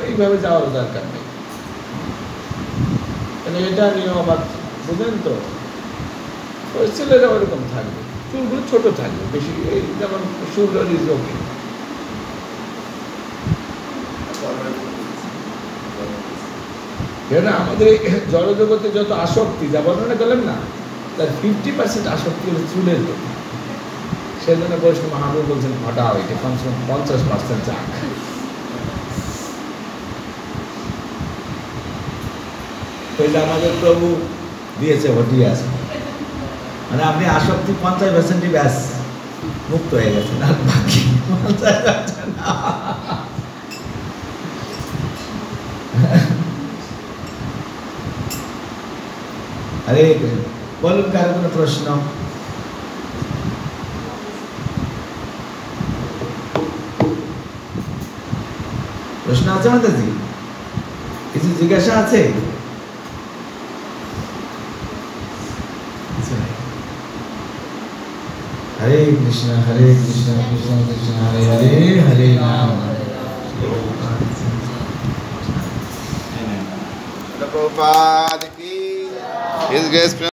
এইভাবে যাওয়ার দরকার নেই। মানে এটা নিয়েও আবার বুঝলেন তো, ওই ছেলেরা ওরকম থাকবে, চুলগুলো ছোট থাকবে বেশি, এই যেমন সূর্য ওকে। আমাদের জড়জগতে যত আসক্তি যা বর্ণনা করলেন না, তার 50% আসক্তি হলো চুলের প্রতি। সেজন্য বৈষ্ণব মহাপ্রভু বলছেন হটাও, এটা 50% যাক। আমাদের প্রভু দিয়েছে হটিয়ে আছে, মানে আপনি আসক্তি 50%ই ব্যাস মুক্ত হয়ে গেছেন, আর বাকি 50% না। হরে কৃষ্ণ। বলুন কারো কোনো প্রশ্ন? প্রশ্ন আছে মাতাজি? কিছু জিজ্ঞাসা আছে? হরে কৃষ্ণ কৃষ্ণ কৃষ্ণ হরে হরে, হরে Ram. Prabhupada ki His Grace